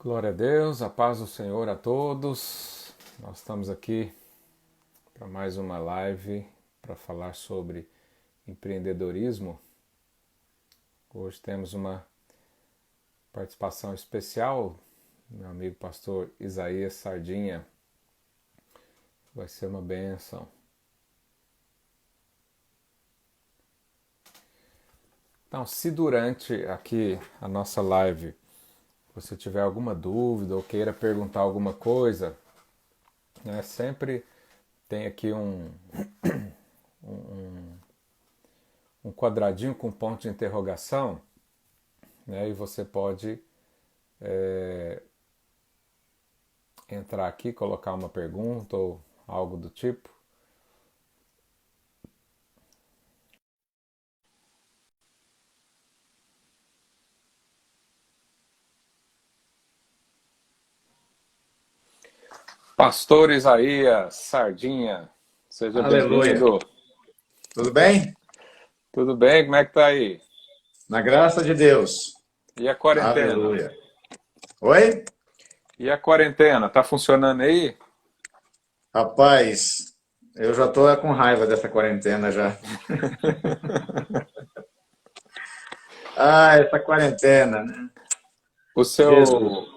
Glória a Deus, a paz do Senhor a todos. Nós estamos aqui para mais uma live para falar sobre empreendedorismo. Hoje temos uma participação especial, meu amigo pastor Isaías Sardinha. Vai ser uma bênção. Então, se durante aqui a nossa live você tiver alguma dúvida ou queira perguntar alguma coisa, né, sempre tem aqui um quadradinho com ponto de interrogação, né, e você pode entrar aqui, colocar uma pergunta ou algo do tipo. Pastor Isaías Sardinha, seja Aleluia. bem-vindo. Tudo bem? Tudo bem? Como é que tá aí? Na graça de Deus. E a quarentena? Aleluia. Oi? E a quarentena, tá funcionando aí? Rapaz, eu já tô com raiva dessa quarentena já. Ah, essa quarentena, né? O Jesus.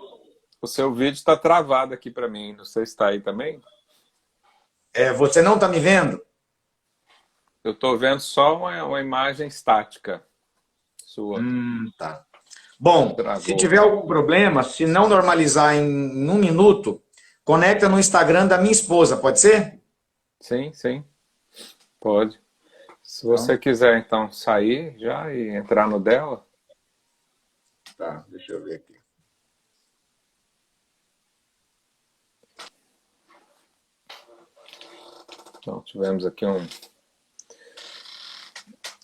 seu vídeo está travado aqui para mim. Não sei se está aí também. Você não tá me vendo? Eu estou vendo só uma imagem estática sua. Tá. Bom, se Travou. tiver algum problema, se não normalizar em 1 minuto, conecta no Instagram da minha esposa, pode ser? Sim, sim, pode. Se você Então, quiser, então, sair já e entrar no dela. tá, deixa eu ver aqui. Então, tivemos aqui um...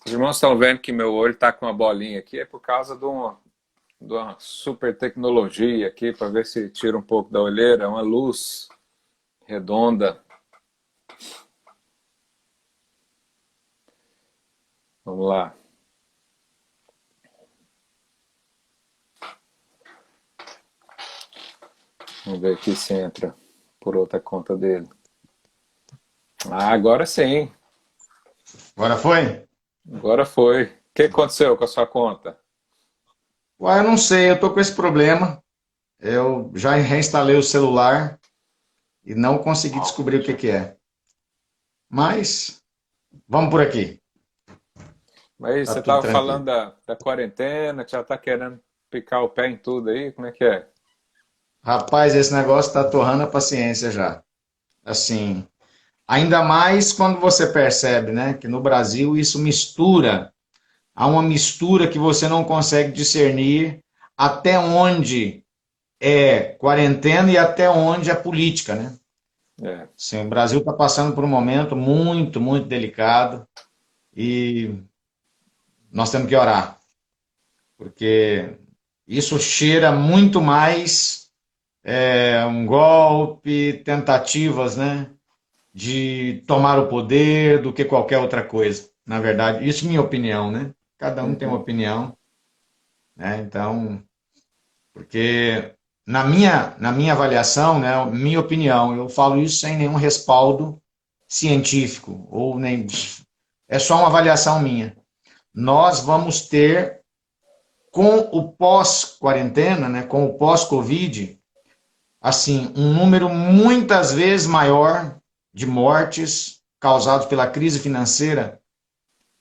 Os irmãos estão vendo que meu olho está com uma bolinha aqui. É por causa de uma super tecnologia aqui, para ver se tira um pouco da olheira. Uma luz redonda. Vamos lá. Vamos ver aqui se entra por outra conta dele. Ah, agora sim. Agora foi? Agora foi. O que aconteceu com a sua conta? Ué, eu não sei, eu tô com esse problema. Eu já reinstalei o celular e não consegui descobrir o que que é. Mas vamos por aqui. Mas Tá você tudo estava tranquilo. falando da quarentena, que já está querendo picar o pé em tudo aí? Como é que é? Rapaz, esse negócio tá torrando a paciência já. Assim, ainda mais quando você percebe, né, que no Brasil isso mistura, há uma mistura que você não consegue discernir até onde é quarentena e até onde é política, né? É. Sim, o Brasil está passando por um momento muito, muito delicado e nós temos que orar, porque isso cheira muito mais um golpe, tentativas, né, de tomar o poder do que qualquer outra coisa. Na verdade, isso é minha opinião, né? Cada um tem uma Uhum. opinião, né? Então, porque na minha avaliação, né, minha opinião, eu falo isso sem nenhum respaldo científico ou nem é só uma avaliação minha. Nós vamos ter com o pós-quarentena, né, com o pós-Covid, assim, um número muitas vezes maior de mortes causados pela crise financeira,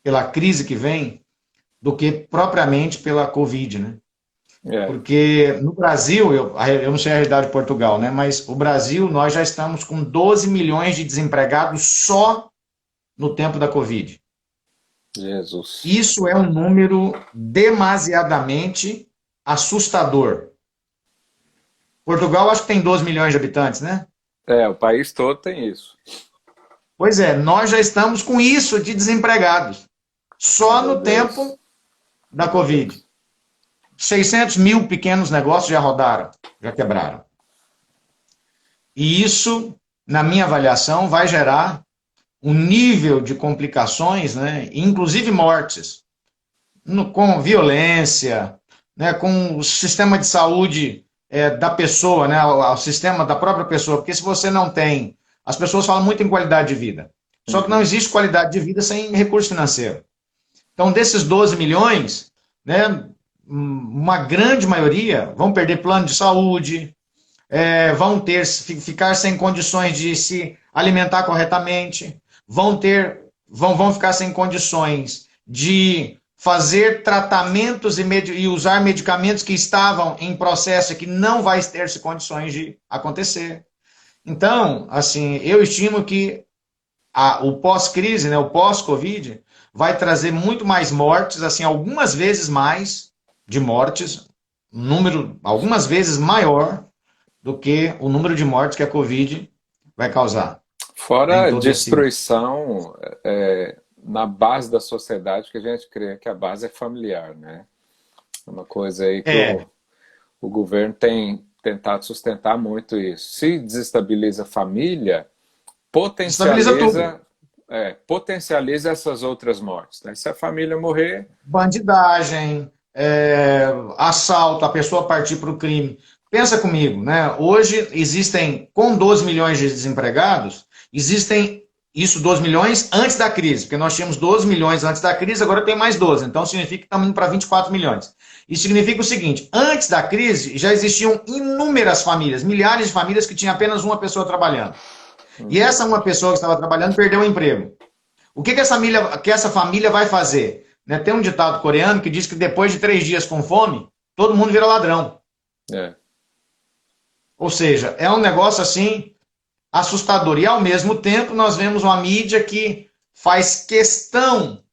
pela crise que vem, do que propriamente pela Covid, né? É. Porque no Brasil, eu não sei a realidade de Portugal, né? Mas o Brasil, nós já estamos com 12 milhões de desempregados só no tempo da Covid. Jesus. Isso é um número demasiadamente assustador. Portugal, acho que tem 12 milhões de habitantes, né? É, o país todo tem isso. Pois é, nós já estamos com isso de desempregados, só Meu no Deus. tempo da Meu Covid. Deus. 600 mil pequenos negócios já rodaram, já quebraram. E isso, na minha avaliação, vai gerar um nível de complicações, né, inclusive mortes, com violência, né, com o sistema de saúde da pessoa, né, ao sistema da própria pessoa, porque se você não tem, as pessoas falam muito em qualidade de vida, só que não existe qualidade de vida sem recurso financeiro. Então, desses 12 milhões, né, uma grande maioria vão perder plano de saúde, vão ficar sem condições de se alimentar corretamente, vão ficar sem condições de fazer tratamentos e usar medicamentos que estavam em processo e que não vai ter condições de acontecer. Então, assim, eu estimo que o pós-crise, né, o pós-Covid, vai trazer muito mais mortes, assim, algumas vezes mais de mortes, um número algumas vezes maior do que o número de mortes que a Covid vai causar. Fora a destruição na base da sociedade, que a gente crê que a base é familiar, né? É uma coisa aí que o governo tem tentado sustentar muito isso. Se desestabiliza a família, potencializa essas outras mortes, né? Se a família morrer... Bandidagem, assalto, a pessoa partir para o crime. Pensa comigo, né? Hoje existem, com 12 milhões de desempregados, existem 12 milhões antes da crise, porque nós tínhamos 12 milhões antes da crise, agora tem mais 12, então significa que estamos indo para 24 milhões. Isso significa o seguinte, antes da crise já existiam inúmeras famílias, milhares de famílias que tinham apenas uma pessoa trabalhando. E essa uma pessoa que estava trabalhando perdeu o emprego. O que essa família vai fazer? Né? Tem um ditado coreano que diz que depois de 3 dias com fome, todo mundo vira ladrão. Ou seja, é um negócio assim assustador. E ao mesmo tempo nós vemos uma mídia que faz questão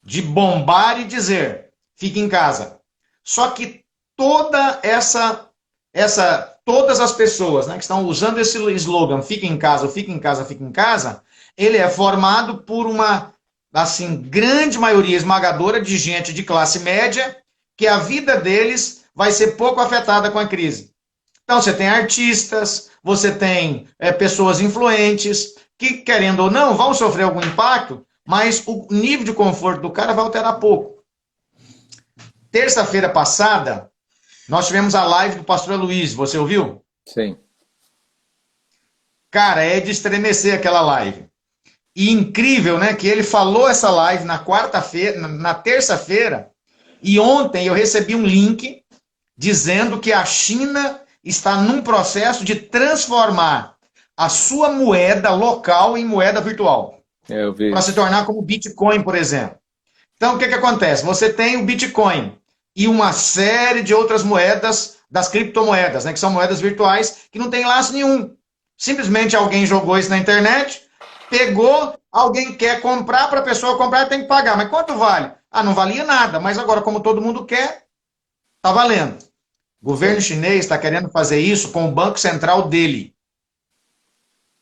de bombar e dizer, fique em casa. Só que todas as pessoas, né, que estão usando esse slogan, fique em casa, fique em casa, fique em casa, ele é formado por uma, assim, grande maioria esmagadora de gente de classe média, que a vida deles vai ser pouco afetada com a crise. Então você tem artistas, você tem pessoas influentes, que querendo ou não, vão sofrer algum impacto, mas o nível de conforto do cara vai alterar pouco. Terça-feira passada, nós tivemos a live do pastor Luiz, você ouviu? Sim. Cara, é de estremecer aquela live. E incrível, né, que ele falou essa live na quarta-feira, na terça-feira, e ontem eu recebi um link dizendo que a China está num processo de transformar a sua moeda local em moeda virtual. Eu vi. Para se tornar como o Bitcoin, por exemplo. Então, o que acontece? Você tem o Bitcoin e uma série de outras moedas, das criptomoedas, né, que são moedas virtuais, que não tem laço nenhum. Simplesmente alguém jogou isso na internet, pegou, alguém quer comprar, para a pessoa comprar tem que pagar. Mas quanto vale? Ah, não valia nada, mas agora, como todo mundo quer, está valendo. O governo chinês está querendo fazer isso com o banco central dele.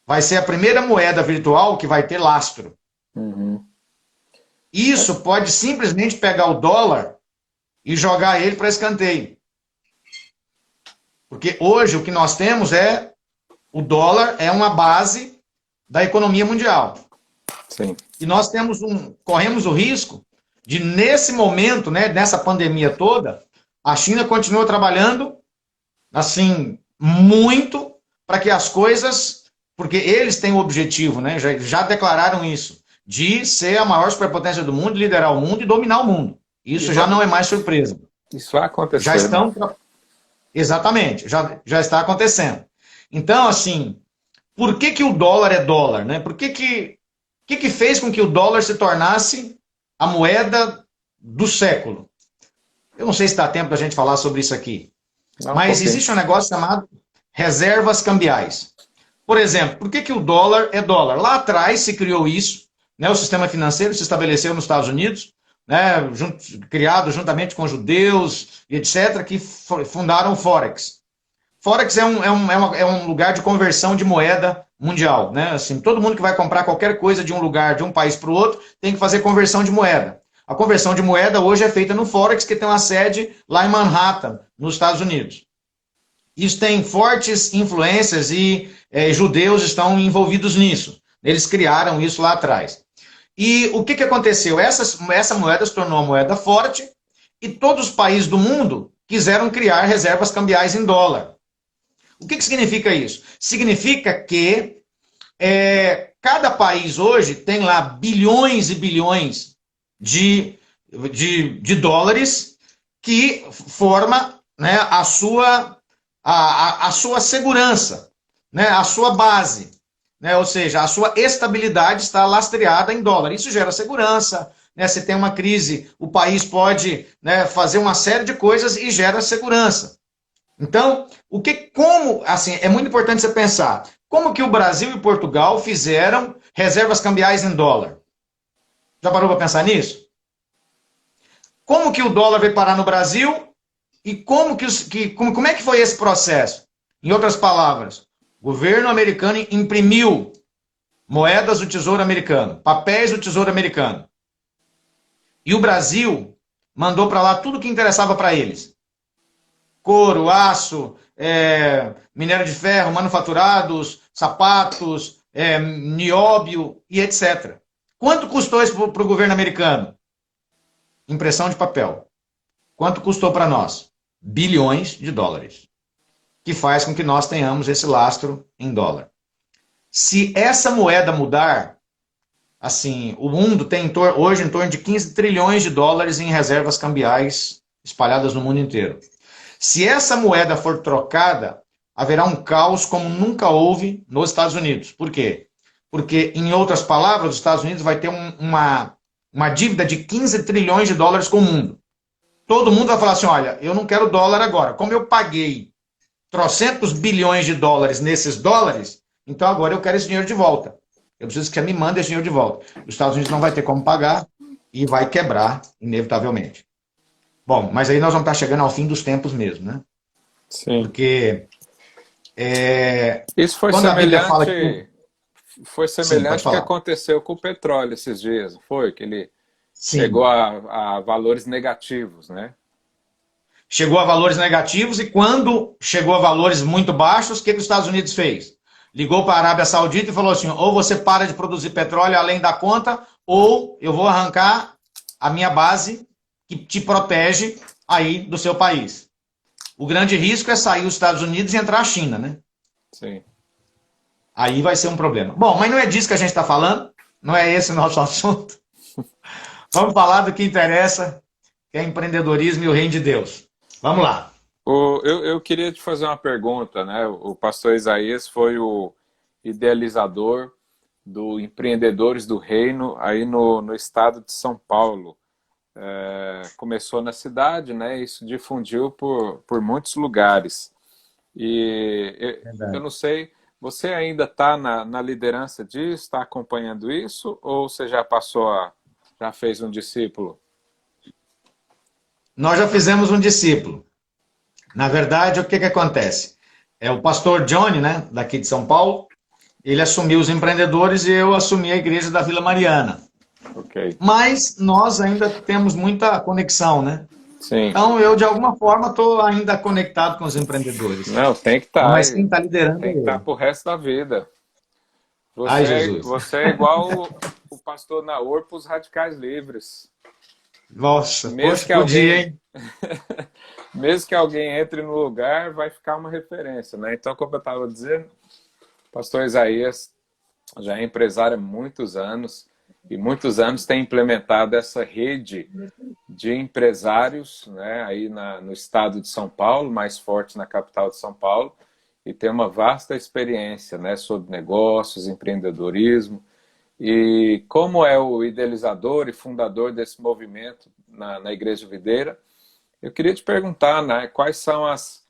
Vai ser a primeira moeda virtual que vai ter lastro. Isso pode simplesmente pegar o dólar e jogar ele para escanteio. Porque hoje o que nós temos o dólar é uma base da economia mundial. Sim. E nós corremos o risco de, nesse momento, né, nessa pandemia toda, a China continua trabalhando, assim, muito para que as coisas, porque eles têm o objetivo, né, já declararam isso, de ser a maior superpotência do mundo, liderar o mundo e dominar o mundo. Isso já não é mais surpresa. Isso vai acontecer. Já estão... Exatamente, já está acontecendo. Então, assim, por que o dólar é dólar, né? Por que fez com que o dólar se tornasse a moeda do século? Eu não sei se dá tempo da gente falar sobre isso aqui. Mas existe um negócio chamado reservas cambiais. Por exemplo, por que o dólar é dólar? Lá atrás se criou isso, né? O sistema financeiro se estabeleceu nos Estados Unidos, né? Criado juntamente com judeus e etc., que fundaram o Forex. Forex é um lugar de conversão de moeda mundial, né? Assim, todo mundo que vai comprar qualquer coisa de um lugar, de um país para o outro, tem que fazer conversão de moeda. A conversão de moeda hoje é feita no Forex, que tem uma sede lá em Manhattan, nos Estados Unidos. Isso tem fortes influências e judeus estão envolvidos nisso. Eles criaram isso lá atrás. E o que aconteceu? Essa moeda se tornou uma moeda forte e todos os países do mundo quiseram criar reservas cambiais em dólar. O que significa isso? Significa que cada país hoje tem lá bilhões e bilhões de dólares que forma, né, a sua segurança, né, a sua base, né, ou seja, a sua estabilidade está lastreada em dólar. Isso gera segurança, né, se tem uma crise, o país pode, né, fazer uma série de coisas e gera segurança. Então, assim, é muito importante você pensar, como que o Brasil e Portugal fizeram reservas cambiais em dólar? Já parou para pensar nisso? Como que o dólar veio parar no Brasil e como é que foi esse processo? Em outras palavras, o governo americano imprimiu moedas do Tesouro Americano, papéis do Tesouro Americano. E o Brasil mandou para lá tudo que interessava para eles. Couro, aço, minério de ferro, manufaturados, sapatos, nióbio e etc. Quanto custou isso para o governo americano? Impressão de papel. Quanto custou para nós? Bilhões de dólares. Que faz com que nós tenhamos esse lastro em dólar. Se essa moeda mudar, assim, o mundo tem hoje em torno de 15 trilhões de dólares em reservas cambiais espalhadas no mundo inteiro. Se essa moeda for trocada, haverá um caos como nunca houve nos Estados Unidos. Por quê? Porque, em outras palavras, os Estados Unidos vai ter uma dívida de 15 trilhões de dólares com o mundo. Todo mundo vai falar assim, olha, eu não quero dólar agora. Como eu paguei trocentos bilhões de dólares nesses dólares, então agora eu quero esse dinheiro de volta. Eu preciso que você me mande esse dinheiro de volta. Os Estados Unidos não vai ter como pagar e vai quebrar, inevitavelmente. Bom, mas aí nós vamos estar chegando ao fim dos tempos mesmo, né? Sim. Porque isso foi quando semelhante, a Bíblia fala que... foi semelhante Sim, ao que aconteceu com o petróleo esses dias, não foi? Que ele chegou Sim. a valores negativos, né? Chegou a valores negativos e quando chegou a valores muito baixos, o que os Estados Unidos fez? Ligou para a Arábia Saudita e falou assim, ou você para de produzir petróleo além da conta, ou eu vou arrancar a minha base que te protege aí do seu país. O grande risco é sair os Estados Unidos e entrar a China, né? Sim. Aí vai ser um problema. Bom, mas não é disso que a gente está falando, não é esse o nosso assunto. Vamos falar do que interessa, que é empreendedorismo e o reino de Deus. Vamos lá. Eu queria te fazer uma pergunta, né? O pastor Isaías foi o idealizador do Empreendedores do Reino aí no estado de São Paulo. Começou na cidade, né? Isso difundiu por muitos lugares. E eu não sei, você ainda está na liderança disso, está acompanhando isso, ou você já já fez um discípulo? Nós já fizemos um discípulo. Na verdade, o que acontece? O pastor Johnny, né, daqui de São Paulo, ele assumiu os empreendedores e eu assumi a igreja da Vila Mariana. Ok. Mas nós ainda temos muita conexão, né? Sim. Então eu, de alguma forma, estou ainda conectado com os empreendedores. Não, tem que estar. Mas quem está liderando Tem que estar para o resto da vida. Ai, Jesus. Você é igual o pastor Naor para os radicais livres. Nossa, Mesmo poxa, que podia, hein? Mesmo que alguém entre no lugar, vai ficar uma referência, né? Então, como eu estava dizendo, o pastor Isaías já é empresário há muitos anos e muitos anos tem implementado essa rede de empresários, né, aí no estado de São Paulo, mais forte na capital de São Paulo, e tem uma vasta experiência, né, sobre negócios, empreendedorismo. E como é o idealizador e fundador desse movimento na Igreja Videira, eu queria te perguntar, né, quais são as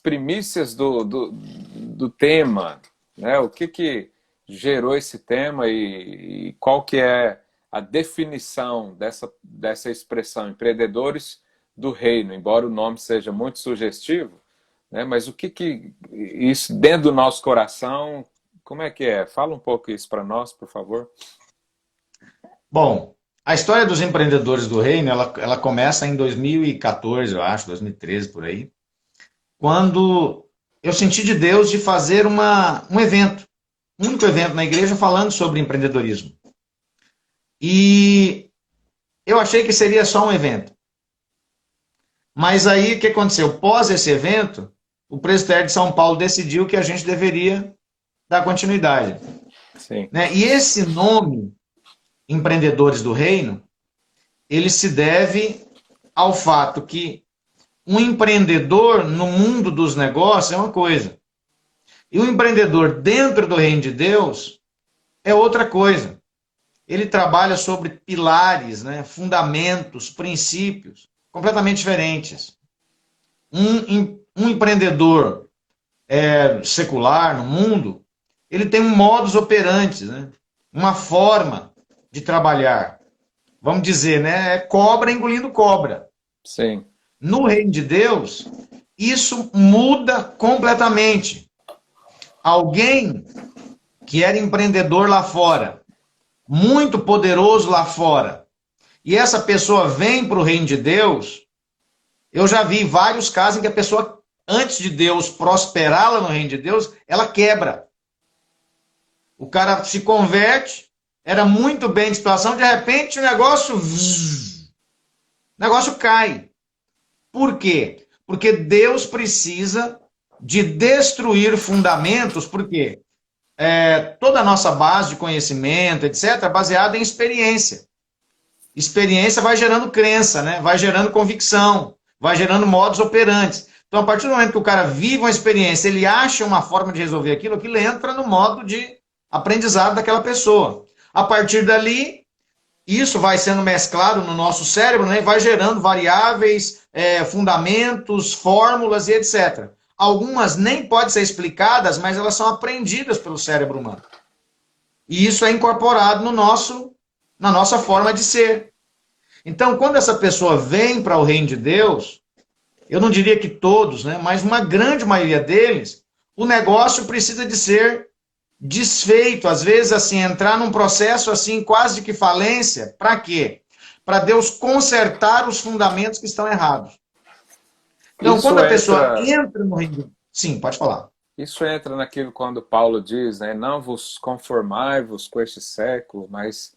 primícias do tema, né, o que gerou esse tema e qual que é a definição dessa expressão, empreendedores do reino, embora o nome seja muito sugestivo, né, mas o que isso dentro do nosso coração, como é que é? Fala um pouco isso para nós, por favor. Bom, a história dos empreendedores do reino, ela começa em 2014, eu acho, 2013, por aí, quando eu senti de Deus de fazer um evento, um único evento na igreja falando sobre empreendedorismo. E eu achei que seria só um evento. Mas aí, o que aconteceu? Pós esse evento, o presbitério de São Paulo decidiu que a gente deveria dar continuidade. Sim. Né? E esse nome, Empreendedores do Reino, ele se deve ao fato que um empreendedor no mundo dos negócios é uma coisa, e um empreendedor dentro do reino de Deus é outra coisa. Ele trabalha sobre pilares, né, fundamentos, princípios completamente diferentes. Um empreendedor secular no mundo, ele tem um modus operandi, né, uma forma de trabalhar. Vamos dizer, né, é cobra engolindo cobra. Sim. No reino de Deus, isso muda completamente. Alguém que era empreendedor lá fora, muito poderoso lá fora, e essa pessoa vem para o reino de Deus, eu já vi vários casos em que a pessoa, antes de Deus prosperá-la no reino de Deus, ela quebra. O cara se converte, era muito bem de situação, de repente o negócio cai. Por quê? Porque Deus precisa de destruir fundamentos, porque toda a nossa base de conhecimento, etc., é baseada em experiência. Experiência vai gerando crença, né? Vai gerando convicção, vai gerando modus operandi. Então, a partir do momento que o cara vive uma experiência, ele acha uma forma de resolver aquilo, aquilo entra no modo de aprendizado daquela pessoa. A partir dali, isso vai sendo mesclado no nosso cérebro, né? Vai gerando variáveis, fundamentos, fórmulas e etc. Algumas nem podem ser explicadas, mas elas são aprendidas pelo cérebro humano. E isso é incorporado na nossa forma de ser. Então, quando essa pessoa vem para o reino de Deus, eu não diria que todos, né, mas uma grande maioria deles, o negócio precisa de ser desfeito, às vezes assim, entrar num processo assim quase que falência. Para quê? Para Deus consertar os fundamentos que estão errados. Então, Isso quando a pessoa entra, entra no reino... Sim, pode falar. isso entra naquilo quando Paulo diz, né? Não vos conformai-vos com este século, mas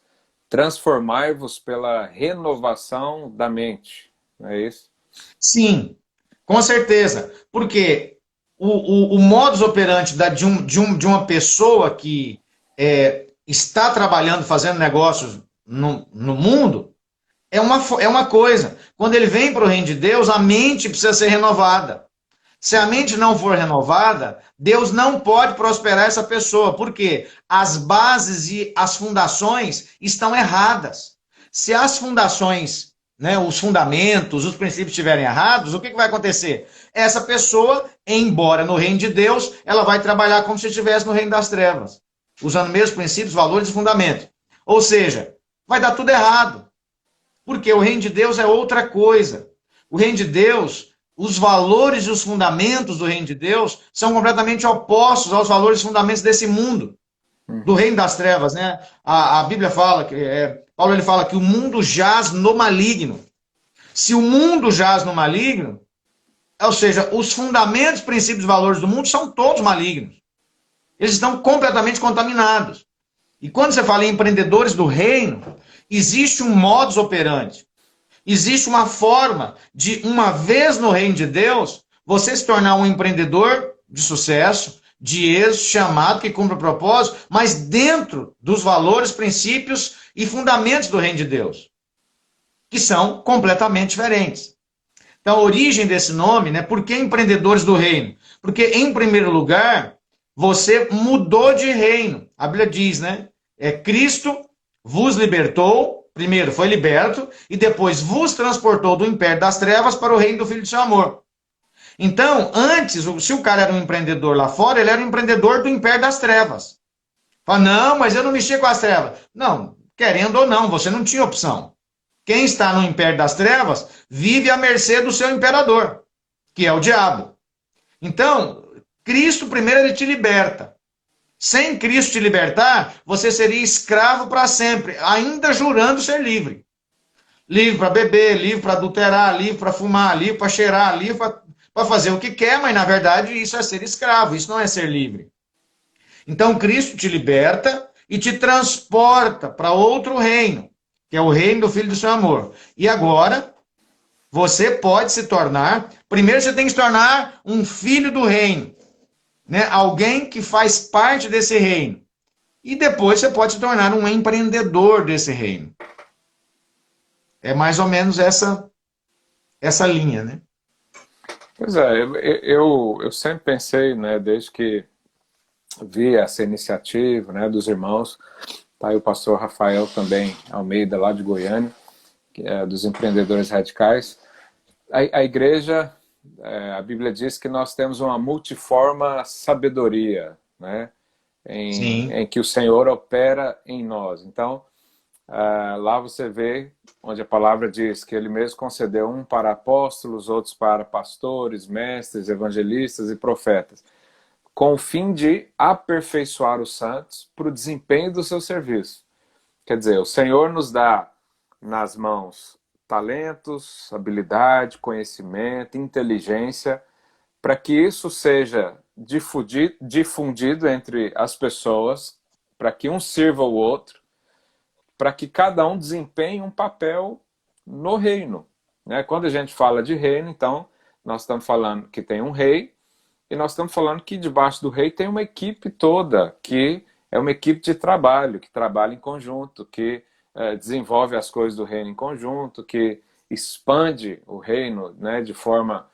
transformai-vos pela renovação da mente. Não é isso? Sim, com certeza. Porque o modus operandi de uma pessoa que está trabalhando, fazendo negócios no mundo, é uma coisa. Quando ele vem para o reino de Deus, a mente precisa ser renovada. Se a mente não for renovada, Deus não pode prosperar essa pessoa. Por quê? As bases e as fundações estão erradas. Se as fundações, né, os fundamentos, os princípios estiverem errados, o que vai acontecer? Essa pessoa, embora no reino de Deus, ela vai trabalhar como se estivesse no reino das trevas, usando mesmos princípios, valores e fundamentos. Ou seja, vai dar tudo errado. Porque o reino de Deus é outra coisa. O reino de Deus, os valores e os fundamentos do reino de Deus são completamente opostos aos valores e fundamentos desse mundo, do reino das trevas, né? A Bíblia fala, Paulo ele fala que o mundo jaz no maligno. Se o mundo jaz no maligno, ou seja, os fundamentos, princípios e valores do mundo são todos malignos. Eles estão completamente contaminados. E quando você fala em empreendedores do reino, existe um modus operandi. Existe uma forma de, uma vez no reino de Deus, você se tornar um empreendedor de sucesso, de êxito, chamado, que cumpre o propósito, mas dentro dos valores, princípios e fundamentos do reino de Deus, que são completamente diferentes. Então, a origem desse nome, né? Por que empreendedores do reino? Porque, em primeiro lugar, você mudou de reino. A Bíblia diz, né? Cristo vos libertou, primeiro foi liberto, e depois vos transportou do império das trevas para o reino do Filho do seu amor. Então, antes, se o cara era um empreendedor lá fora, ele era um empreendedor do império das trevas. Fala, não, mas eu não mexia com as trevas. Não, querendo ou não, você não tinha opção. Quem está no império das trevas vive à mercê do seu imperador, que é o diabo. Então, Cristo primeiro ele te liberta. Sem Cristo te libertar, você seria escravo para sempre, ainda jurando ser livre. Livre para beber, livre para adulterar, livre para fumar, livre para cheirar, livre para fazer o que quer, mas na verdade isso é ser escravo, isso não é ser livre. Então Cristo te liberta e te transporta para outro reino, que é o reino do Filho do seu amor. E agora, Você pode se tornar, primeiro você tem que se tornar um filho do reino, né? Alguém que faz parte desse reino. E depois você pode se tornar um empreendedor desse reino. É mais ou menos essa linha, né? Pois é, eu sempre pensei, né, desde que vi essa iniciativa, né, dos irmãos, tá aí o pastor Rafael também Almeida, lá de Goiânia, que é dos empreendedores radicais. A igreja, a Bíblia diz que nós temos uma multiforme sabedoria, né, Sim. em que o Senhor opera em nós. Então, lá você vê onde a palavra diz que ele mesmo concedeu um para apóstolos, outros para pastores, mestres, evangelistas e profetas, com o fim de aperfeiçoar os santos para o desempenho do seu serviço. Quer dizer, o Senhor nos dá nas mãos talentos, habilidade, conhecimento, inteligência, para que isso seja difundido entre as pessoas, para que um sirva o outro, para que cada um desempenhe um papel no reino. Né? Quando a gente fala de reino, então, nós estamos falando que tem um rei, e nós estamos falando que debaixo do rei tem uma equipe toda, que é uma equipe de trabalho, que trabalha em conjunto, que desenvolve as coisas do reino em conjunto, que expande o reino, né, de forma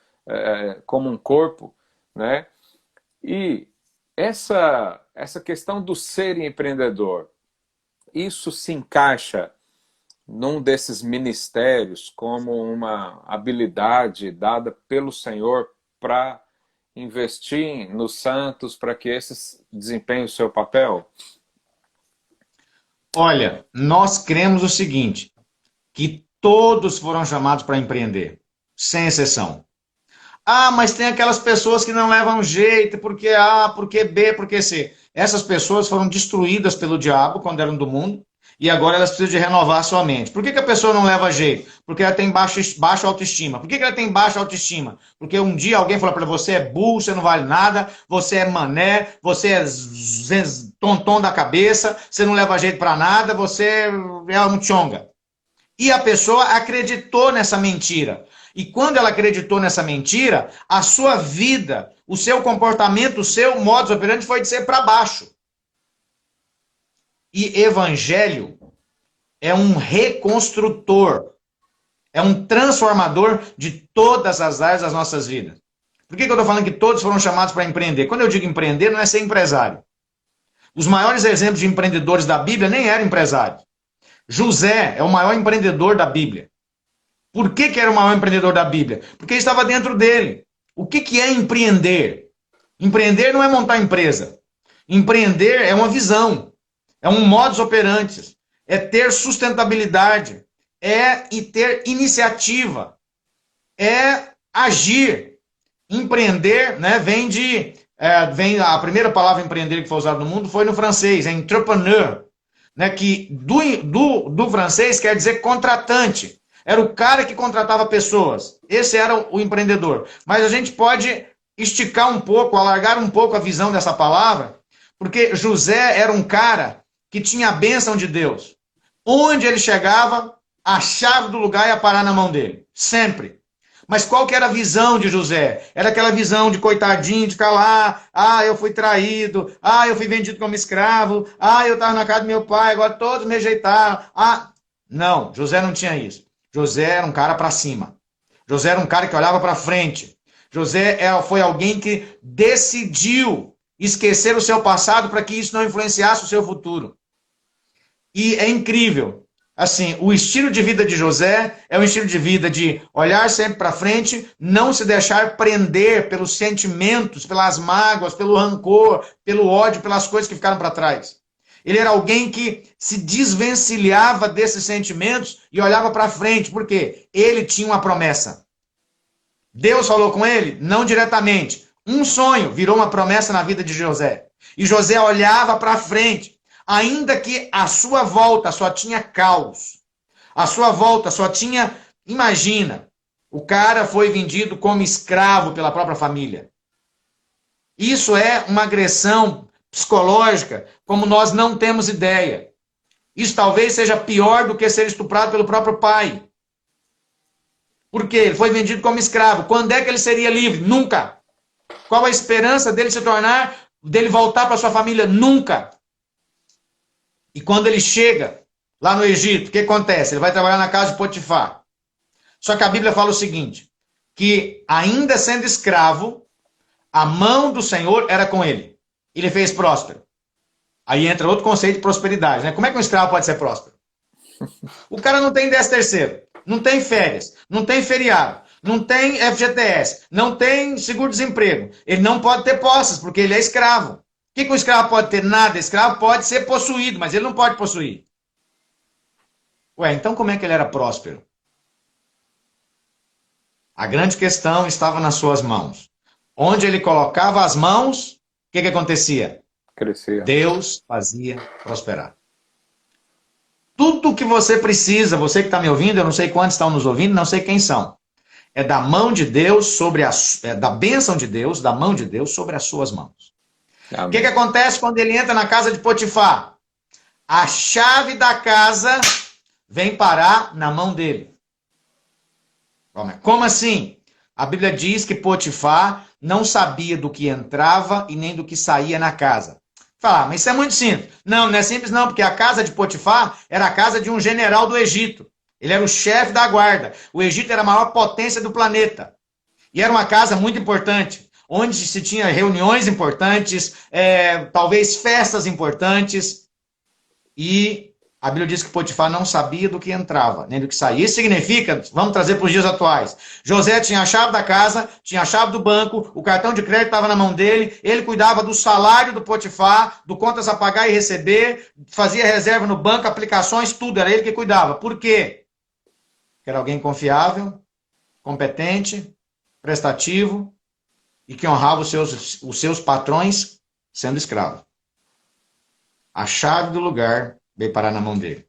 como um corpo. Né? E essa questão do ser empreendedor, isso se encaixa num desses ministérios como uma habilidade dada pelo Senhor para investir nos santos para que esses desempenhem o seu papel? Olha, nós cremos o seguinte, que todos foram chamados para empreender, sem exceção. Ah, mas tem aquelas pessoas que não levam jeito, porque A, porque B, porque C. Essas pessoas foram destruídas pelo diabo quando eram do mundo, e agora elas precisam de renovar a sua mente. Por que a pessoa não leva jeito? Porque ela tem baixa autoestima. Por que ela tem baixa autoestima? Porque um dia alguém falou para ela, você é burro, você não vale nada, você é mané, você é tonton da cabeça, você não leva jeito para nada, você é um tchonga. E a pessoa acreditou nessa mentira. E quando ela acreditou nessa mentira, a sua vida, o seu comportamento, o seu modus operandi foi de ser para baixo. E evangelho é um reconstrutor, é um transformador de todas as áreas das nossas vidas. Por que eu estou falando que todos foram chamados para empreender? Quando eu digo empreender, não é ser empresário. Os maiores exemplos de empreendedores da Bíblia nem eram empresários. José é o maior empreendedor da Bíblia. Por que era o maior empreendedor da Bíblia? Porque estava dentro dele. O que é empreender? Empreender não é montar empresa. Empreender é uma visão. É um modus operandi. É ter sustentabilidade. É ter iniciativa. É agir. Empreender, né, vem a primeira palavra empreender que foi usada no mundo foi no francês, é entrepreneur, né, que do francês quer dizer contratante. Era o cara que contratava pessoas. Esse era o empreendedor. Mas a gente pode esticar um pouco, alargar um pouco a visão dessa palavra, porque José era um cara que tinha a bênção de Deus. Onde ele chegava, a chave do lugar ia parar na mão dele. Sempre. Mas qual que era a visão de José? Era aquela visão de coitadinho, de ficar lá, eu fui traído, eu fui vendido como escravo, eu estava na casa do meu pai, agora todos me rejeitaram. Não, José não tinha isso. José era um cara para cima. José era um cara que olhava para frente. José foi alguém que decidiu esquecer o seu passado para que isso não influenciasse o seu futuro. E é incrível. Assim, o estilo de vida de José é um estilo de vida de olhar sempre para frente, não se deixar prender pelos sentimentos, pelas mágoas, pelo rancor, pelo ódio, pelas coisas que ficaram para trás. Ele era alguém que se desvencilhava desses sentimentos e olhava para frente, porque ele tinha uma promessa. Deus falou com ele? Não diretamente. Um sonho virou uma promessa na vida de José. E José olhava para frente. Ainda que a sua volta só tinha caos. A sua volta só tinha... Imagina, o cara foi vendido como escravo pela própria família. Isso é uma agressão psicológica como nós não temos ideia. Isso talvez seja pior do que ser estuprado pelo próprio pai. Por quê? Ele foi vendido como escravo. Quando é que ele seria livre? Nunca. Qual a esperança dele se tornar, dele voltar para sua família? Nunca. E quando ele chega lá no Egito, o que acontece? Ele vai trabalhar na casa de Potifar. Só que a Bíblia fala o seguinte, que ainda sendo escravo, a mão do Senhor era com ele. Ele fez próspero. Aí entra outro conceito de prosperidade, né? Como é que um escravo pode ser próspero? O cara não tem 13º, não tem férias, não tem feriado, não tem FGTS, não tem seguro-desemprego. Ele não pode ter posses, porque ele é escravo. O que um escravo pode ter? Nada. Escravo pode ser possuído, mas ele não pode possuir. Ué, então como é que ele era próspero? A grande questão estava nas suas mãos. Onde ele colocava as mãos, o que acontecia? Crescia. Deus fazia prosperar. Tudo que você precisa, você que está me ouvindo, eu não sei quantos estão nos ouvindo, não sei quem são. É da mão de Deus sobre da bênção de Deus, da mão de Deus sobre as suas mãos. O que acontece quando ele entra na casa de Potifar? A chave da casa vem parar na mão dele. Como assim? A Bíblia diz que Potifar não sabia do que entrava e nem do que saía na casa. Fala, mas isso é muito simples. Não, não é simples não, porque a casa de Potifar era a casa de um general do Egito. Ele era o chefe da guarda. O Egito era a maior potência do planeta. E era uma casa muito importante, onde se tinha reuniões importantes, talvez festas importantes. E a Bíblia diz que Potifar não sabia do que entrava, nem do que saía. Isso significa, vamos trazer para os dias atuais, José tinha a chave da casa, tinha a chave do banco, o cartão de crédito estava na mão dele, ele cuidava do salário do Potifar, do contas a pagar e receber, fazia reserva no banco, aplicações, tudo, era ele que cuidava. Por quê? Porque era alguém confiável, competente, prestativo e que honrava os seus patrões sendo escravo. A chave do lugar veio parar na mão dele.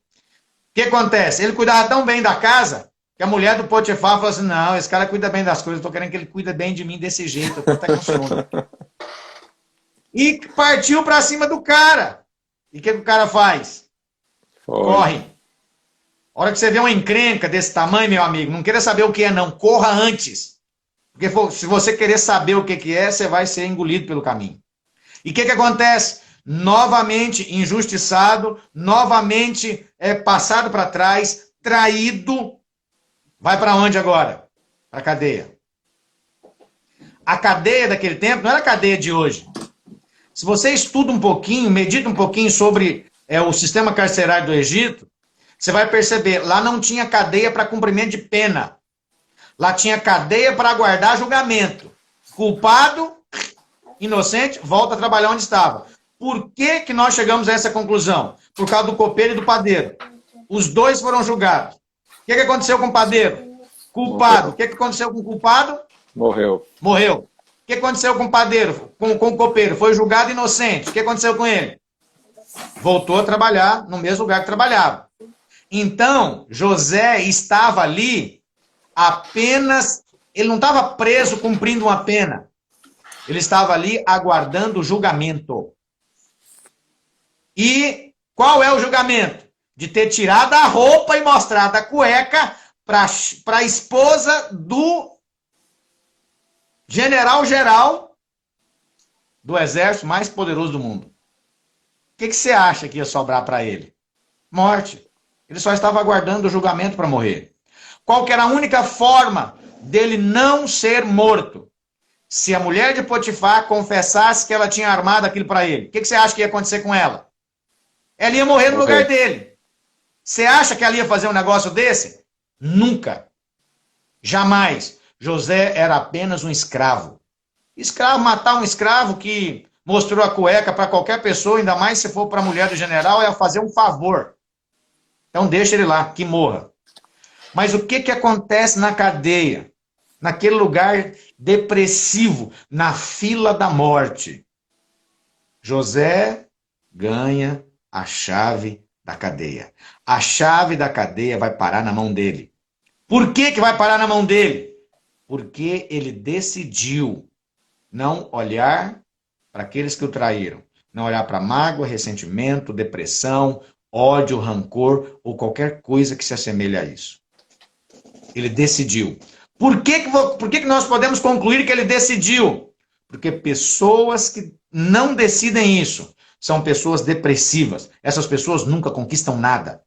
O que acontece? Ele cuidava tão bem da casa que a mulher do Potifar falou assim, não, esse cara cuida bem das coisas, eu tô querendo que ele cuide bem de mim desse jeito, eu tô até com sono. E partiu para cima do cara. E o que o cara faz? Corre. A hora que você vê uma encrenca desse tamanho, meu amigo, não queira saber o que é não, corra antes. Porque se você querer saber o que é, você vai ser engolido pelo caminho. E o que acontece? Novamente injustiçado, novamente passado para trás, traído, vai para onde agora? Para a cadeia. A cadeia daquele tempo não era a cadeia de hoje. Se você estuda um pouquinho, medita um pouquinho sobre o sistema carcerário do Egito, você vai perceber, lá não tinha cadeia para cumprimento de pena. Lá tinha cadeia para aguardar julgamento. Culpado, inocente, volta a trabalhar onde estava. Por que nós chegamos a essa conclusão? Por causa do copeiro e do padeiro. Os dois foram julgados. O que aconteceu com o padeiro? Culpado. O que aconteceu com o culpado? Morreu. O que aconteceu com o padeiro? Com o copeiro? Foi julgado inocente. O que aconteceu com ele? Voltou a trabalhar no mesmo lugar que trabalhava. Então, José estava ali apenas... Ele não estava preso cumprindo uma pena. Ele estava ali aguardando o julgamento. E qual é o julgamento? De ter tirado a roupa e mostrado a cueca para a esposa do general-geral do exército mais poderoso do mundo. O que você acha que ia sobrar para ele? Morte. Ele só estava aguardando o julgamento para morrer. Qual que era a única forma dele não ser morto? Se a mulher de Potifar confessasse que ela tinha armado aquilo para ele. O que você acha que ia acontecer com ela? Ela ia morrer no lugar dele. Você acha que ela ia fazer um negócio desse? Nunca. Jamais. José era apenas um escravo. Escravo, matar um escravo que mostrou a cueca para qualquer pessoa, ainda mais se for para a mulher do general, é fazer um favor. Então deixa ele lá, que morra. Mas o que acontece na cadeia? Naquele lugar depressivo, na fila da morte. José ganha a chave da cadeia. A chave da cadeia vai parar na mão dele. Por que vai parar na mão dele? Porque ele decidiu não olhar para aqueles que o traíram. Não olhar para mágoa, ressentimento, depressão, ódio, rancor ou qualquer coisa que se assemelhe a isso. Ele decidiu. Por que nós podemos concluir que ele decidiu? Porque pessoas que não decidem isso são pessoas depressivas. Essas pessoas nunca conquistam nada.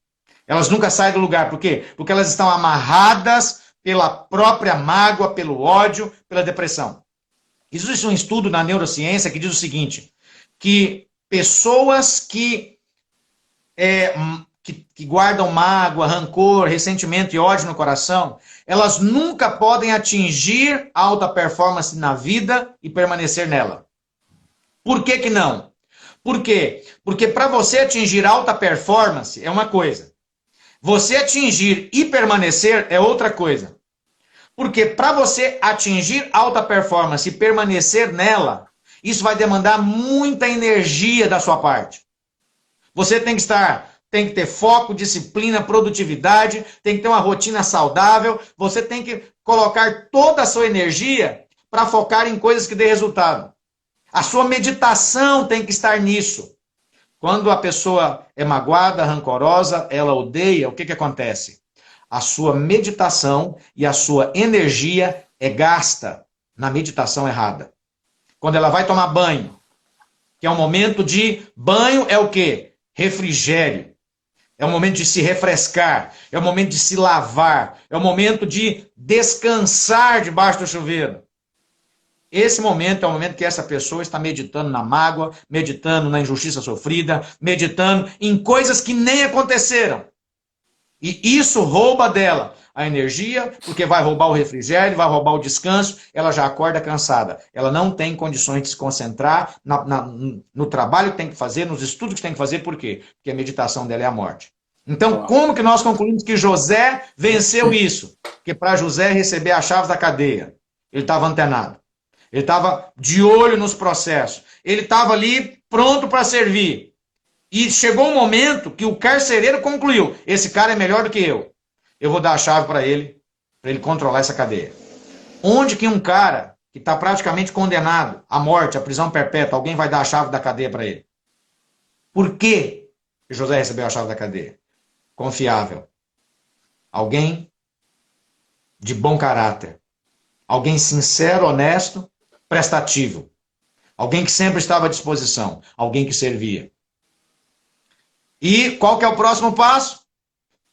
Elas nunca saem do lugar. Por quê? Porque elas estão amarradas pela própria mágoa, pelo ódio, pela depressão. Existe um estudo na neurociência que diz o seguinte, que pessoas que guardam mágoa, rancor, ressentimento e ódio no coração, elas nunca podem atingir alta performance na vida e permanecer nela. Por que que não? Por quê? Porque para você atingir alta performance é uma coisa. Você atingir e permanecer é outra coisa. Porque para você atingir alta performance e permanecer nela, isso vai demandar muita energia da sua parte. Você tem que ter foco, disciplina, produtividade, tem que ter uma rotina saudável, você tem que colocar toda a sua energia para focar em coisas que dê resultado. A sua meditação tem que estar nisso. Quando a pessoa é magoada, rancorosa, ela odeia, o que acontece? A sua meditação e a sua energia é gasta na meditação errada. Quando ela vai tomar banho, que é um momento de banho, é o quê? Refrigério. É o momento de se refrescar, é o momento de se lavar, é o momento de descansar debaixo do chuveiro. Esse momento é o momento que essa pessoa está meditando na mágoa, meditando na injustiça sofrida, meditando em coisas que nem aconteceram. E isso rouba dela a energia, porque vai roubar o refrigério, vai roubar o descanso, ela já acorda cansada. Ela não tem condições de se concentrar no trabalho que tem que fazer, nos estudos que tem que fazer, por quê? Porque a meditação dela é a morte. Então, como que nós concluímos que José venceu isso? Porque para José receber as chaves da cadeia, ele estava antenado. Ele estava de olho nos processos. Ele estava ali pronto para servir. E chegou um momento que o carcereiro concluiu, esse cara é melhor do que eu. Eu vou dar a chave para ele controlar essa cadeia. Onde que um cara que está praticamente condenado à morte, à prisão perpétua, alguém vai dar a chave da cadeia para ele? Por que José recebeu a chave da cadeia? Confiável. Alguém de bom caráter. Alguém sincero, honesto, prestativo. Alguém que sempre estava à disposição. Alguém que servia. E qual que é o próximo passo?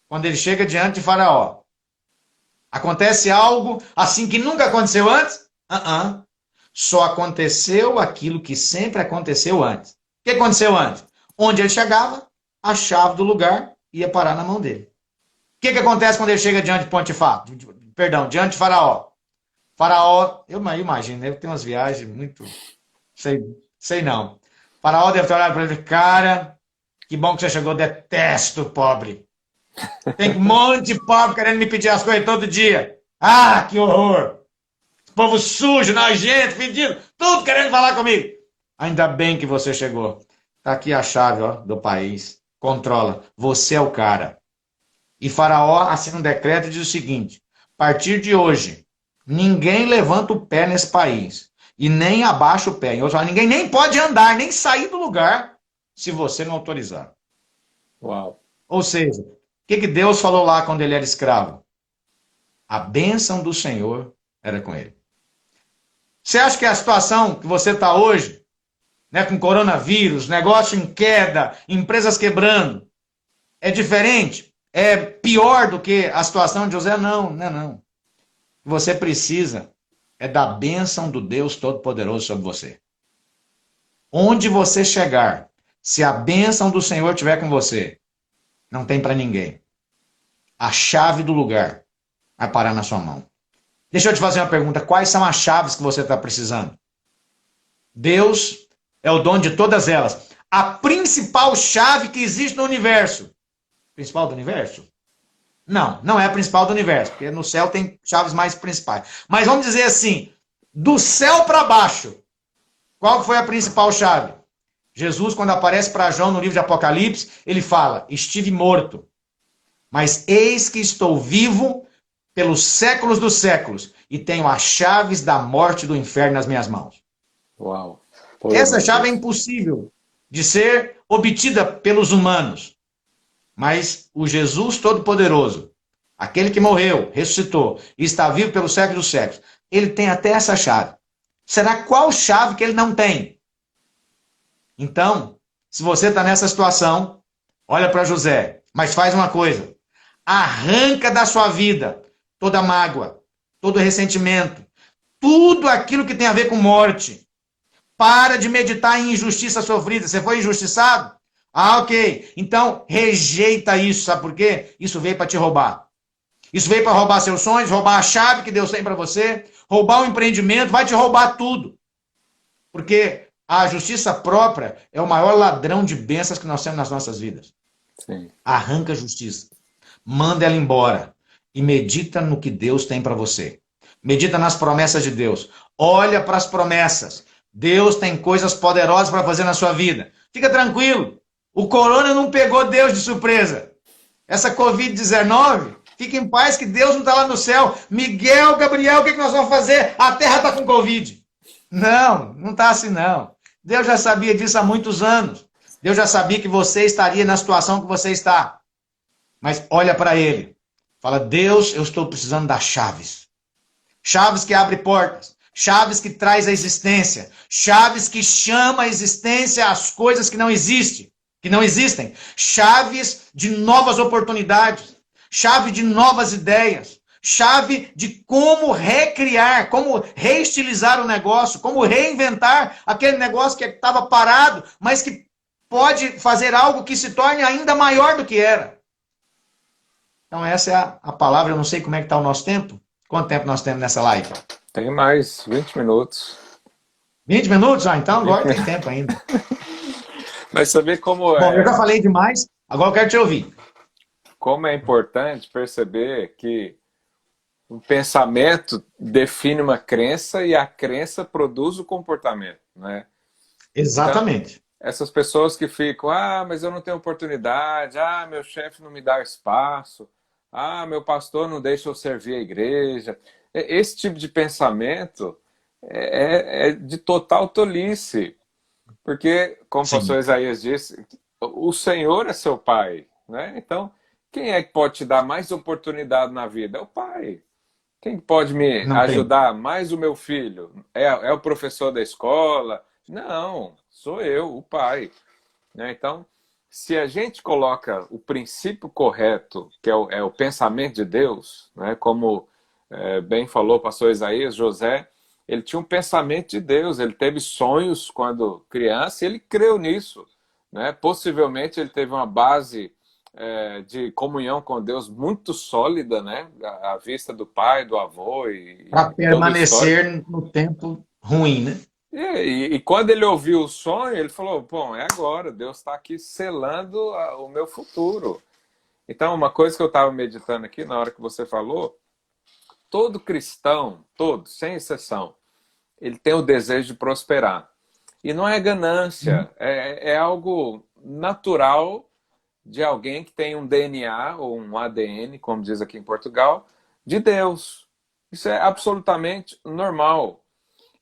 Quando ele chega diante de Faraó. Acontece algo assim que nunca aconteceu antes? Só aconteceu aquilo que sempre aconteceu antes. O que aconteceu antes? Onde ele chegava, a chave do lugar ia parar na mão dele. O que acontece quando ele chega diante de Potifar? Diante de Faraó. Faraó, eu imagino, deve ter umas viagens muito... Sei não. Faraó deve ter olhado para ele, cara... Que bom que você chegou, detesto pobre. Tem um monte de pobre querendo me pedir as coisas todo dia. Ah, que horror. Povo sujo, nojento, pedindo, tudo querendo falar comigo. Ainda bem que você chegou. Tá aqui a chave do país. Controla. Você é o cara. E Faraó assina um decreto e diz o seguinte, a partir de hoje, ninguém levanta o pé nesse país. E nem abaixa o pé. Ninguém nem pode andar, nem sair do lugar, se você não autorizar. Uau. Ou seja, o que Deus falou lá quando ele era escravo? A bênção do Senhor era com ele. Você acha que a situação que você está hoje, né, com coronavírus, negócio em queda, empresas quebrando, é diferente? É pior do que a situação de José? Não, não é não. O que você precisa é da bênção do Deus Todo-Poderoso sobre você. Onde você chegar, se a bênção do Senhor estiver com você, não tem para ninguém. A chave do lugar vai parar na sua mão. Deixa eu te fazer uma pergunta. Quais são as chaves que você está precisando? Deus é o dono de todas elas. A principal chave que existe no universo. Principal do universo? Não, não é a principal do universo, porque no céu tem chaves mais principais. Mas vamos dizer assim, do céu para baixo, qual foi a principal chave? Jesus, quando aparece para João no livro de Apocalipse, ele fala, estive morto, mas eis que estou vivo pelos séculos dos séculos e tenho as chaves da morte e do inferno nas minhas mãos. Uau. Essa chave é impossível de ser obtida pelos humanos, mas o Jesus Todo-Poderoso aquele que morreu, ressuscitou e está vivo pelo século dos séculos, ele tem até essa chave. Será qual chave que ele não tem? Então, se você está nessa situação, olha para José, mas faz uma coisa: arranca da sua vida toda mágoa, todo ressentimento, tudo aquilo que tem a ver com morte. Para de meditar em injustiça sofrida. Você foi injustiçado? Ah, ok. Então, rejeita isso. Sabe por quê? Isso veio para te roubar. Isso veio para roubar seus sonhos, roubar a chave que Deus tem para você, roubar o empreendimento, vai te roubar tudo. Porque a justiça própria é o maior ladrão de bênçãos que nós temos nas nossas vidas. Sim. Arranca a justiça. Manda ela embora. E medita no que Deus tem para você. Medita nas promessas de Deus. Olha para as promessas. Deus tem coisas poderosas para fazer na sua vida. Fica tranquilo. O corona não pegou Deus de surpresa. Essa Covid-19, fica em paz que Deus não está lá no céu. Miguel, Gabriel, o que nós vamos fazer? A terra está com Covid. Não, não está assim não. Deus já sabia disso há muitos anos. Deus já sabia que você estaria na situação que você está. Mas olha para ele. Fala, Deus, eu estou precisando das chaves. Chaves que abrem portas. Chaves que traz a existência. Chaves que chama a existência as coisas que não existem. Chaves de novas oportunidades. Chave de novas ideias. Chave de como recriar, como reestilizar o negócio, como reinventar aquele negócio que estava parado, mas que pode fazer algo que se torne ainda maior do que era. Então essa é a palavra. Eu não sei como é que está o nosso tempo. Quanto tempo nós temos nessa live? Tem mais 20 minutos. 20 minutos? Ah, então agora tem tempo ainda. Mas saber como é... Bom, eu já falei demais, agora eu quero te ouvir. Como é importante perceber que o pensamento define uma crença e a crença produz o comportamento, né? Exatamente. Então, essas pessoas que ficam, mas eu não tenho oportunidade, meu chefe não me dá espaço, meu pastor não deixa eu servir a igreja. Esse tipo de pensamento é de total tolice. Porque, como o pastor Isaías disse, o Senhor é seu pai, né? Então, quem é que pode te dar mais oportunidade na vida? É o pai. Quem pode me ajudar mais? O meu filho? É o professor da escola? Não, sou eu, o pai. Né? Então, se a gente coloca o princípio correto, que é o pensamento de Deus, né? Como bem falou o pastor Isaías, José, ele tinha um pensamento de Deus, ele teve sonhos quando criança e ele creu nisso. Né? Possivelmente ele teve uma base de comunhão com Deus muito sólida, né? À vista do pai, do avô. Para permanecer no tempo ruim, né? E quando ele ouviu o sonho, ele falou, bom, é agora, Deus está aqui selando o meu futuro. Então, uma coisa que eu estava meditando aqui na hora que você falou, todo cristão, todo, sem exceção, ele tem o desejo de prosperar. E não é ganância, é algo natural de alguém que tem um DNA ou um ADN, como diz aqui em Portugal, de Deus. Isso é absolutamente normal.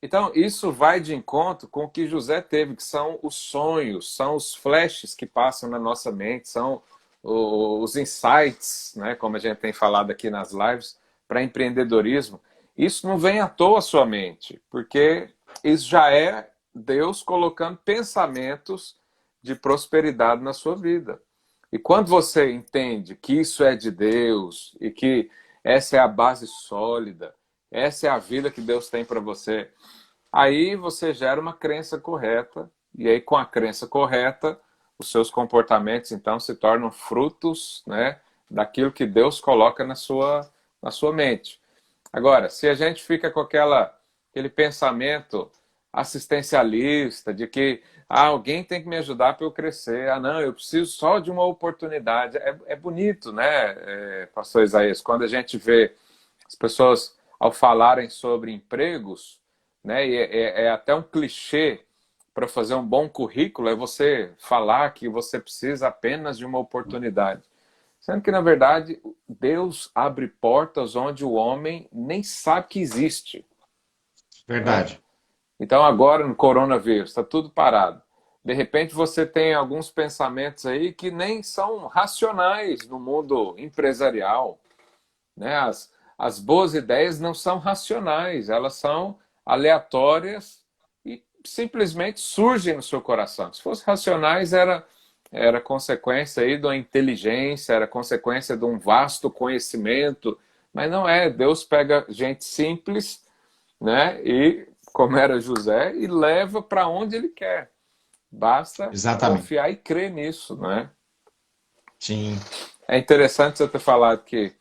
Então, isso vai de encontro com o que José teve, que são os sonhos, são os flashes que passam na nossa mente, são os insights, né, como a gente tem falado aqui nas lives, para empreendedorismo. Isso não vem à toa à sua mente, porque isso já é Deus colocando pensamentos de prosperidade na sua vida. E quando você entende que isso é de Deus e que essa é a base sólida, essa é a vida que Deus tem para você, aí você gera uma crença correta, e aí com a crença correta, os seus comportamentos então se tornam frutos, né, daquilo que Deus coloca na sua mente. Agora, se a gente fica com aquele pensamento assistencialista de que alguém tem que me ajudar para eu crescer, não, eu preciso só de uma oportunidade. É bonito, né, pastor Isaías, quando a gente vê as pessoas, ao falarem sobre empregos, né, e é até um clichê para fazer um bom currículo, é você falar que você precisa apenas de uma oportunidade. Sendo que, na verdade, Deus abre portas onde o homem nem sabe que existe. Verdade. Então, agora, no coronavírus, está tudo parado. De repente, você tem alguns pensamentos aí que nem são racionais no mundo empresarial. né? As boas ideias não são racionais, elas são aleatórias e simplesmente surgem no seu coração. Se fossem racionais, era consequência aí de uma inteligência, era consequência de um vasto conhecimento, mas não é. Deus pega gente simples, né? E como era José, e leva para onde ele quer. Basta Exatamente. confiar e crer nisso, né? Sim. É interessante você ter falado que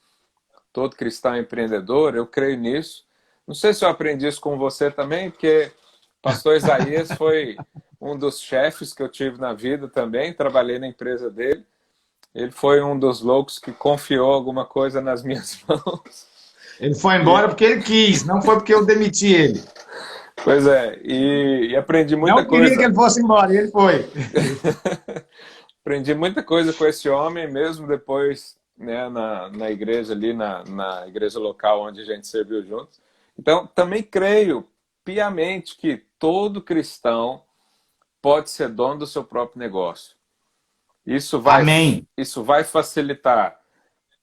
todo cristão é empreendedor, eu creio nisso. Não sei se eu aprendi isso com você também, porque o pastor Isaías foi um dos chefes que eu tive na vida também, trabalhei na empresa dele. Ele foi um dos loucos que confiou alguma coisa nas minhas mãos. Ele foi E, embora porque ele quis, não foi porque eu demiti ele. pois é, e aprendi muita Não queria que coisa. ele fosse embora, e ele foi. Aprendi muita coisa com esse homem, mesmo depois, né, na igreja ali, na igreja local onde a gente serviu juntos. Então, também creio piamente que todo cristão pode ser dono do seu próprio negócio. Isso vai, Amém. isso vai facilitar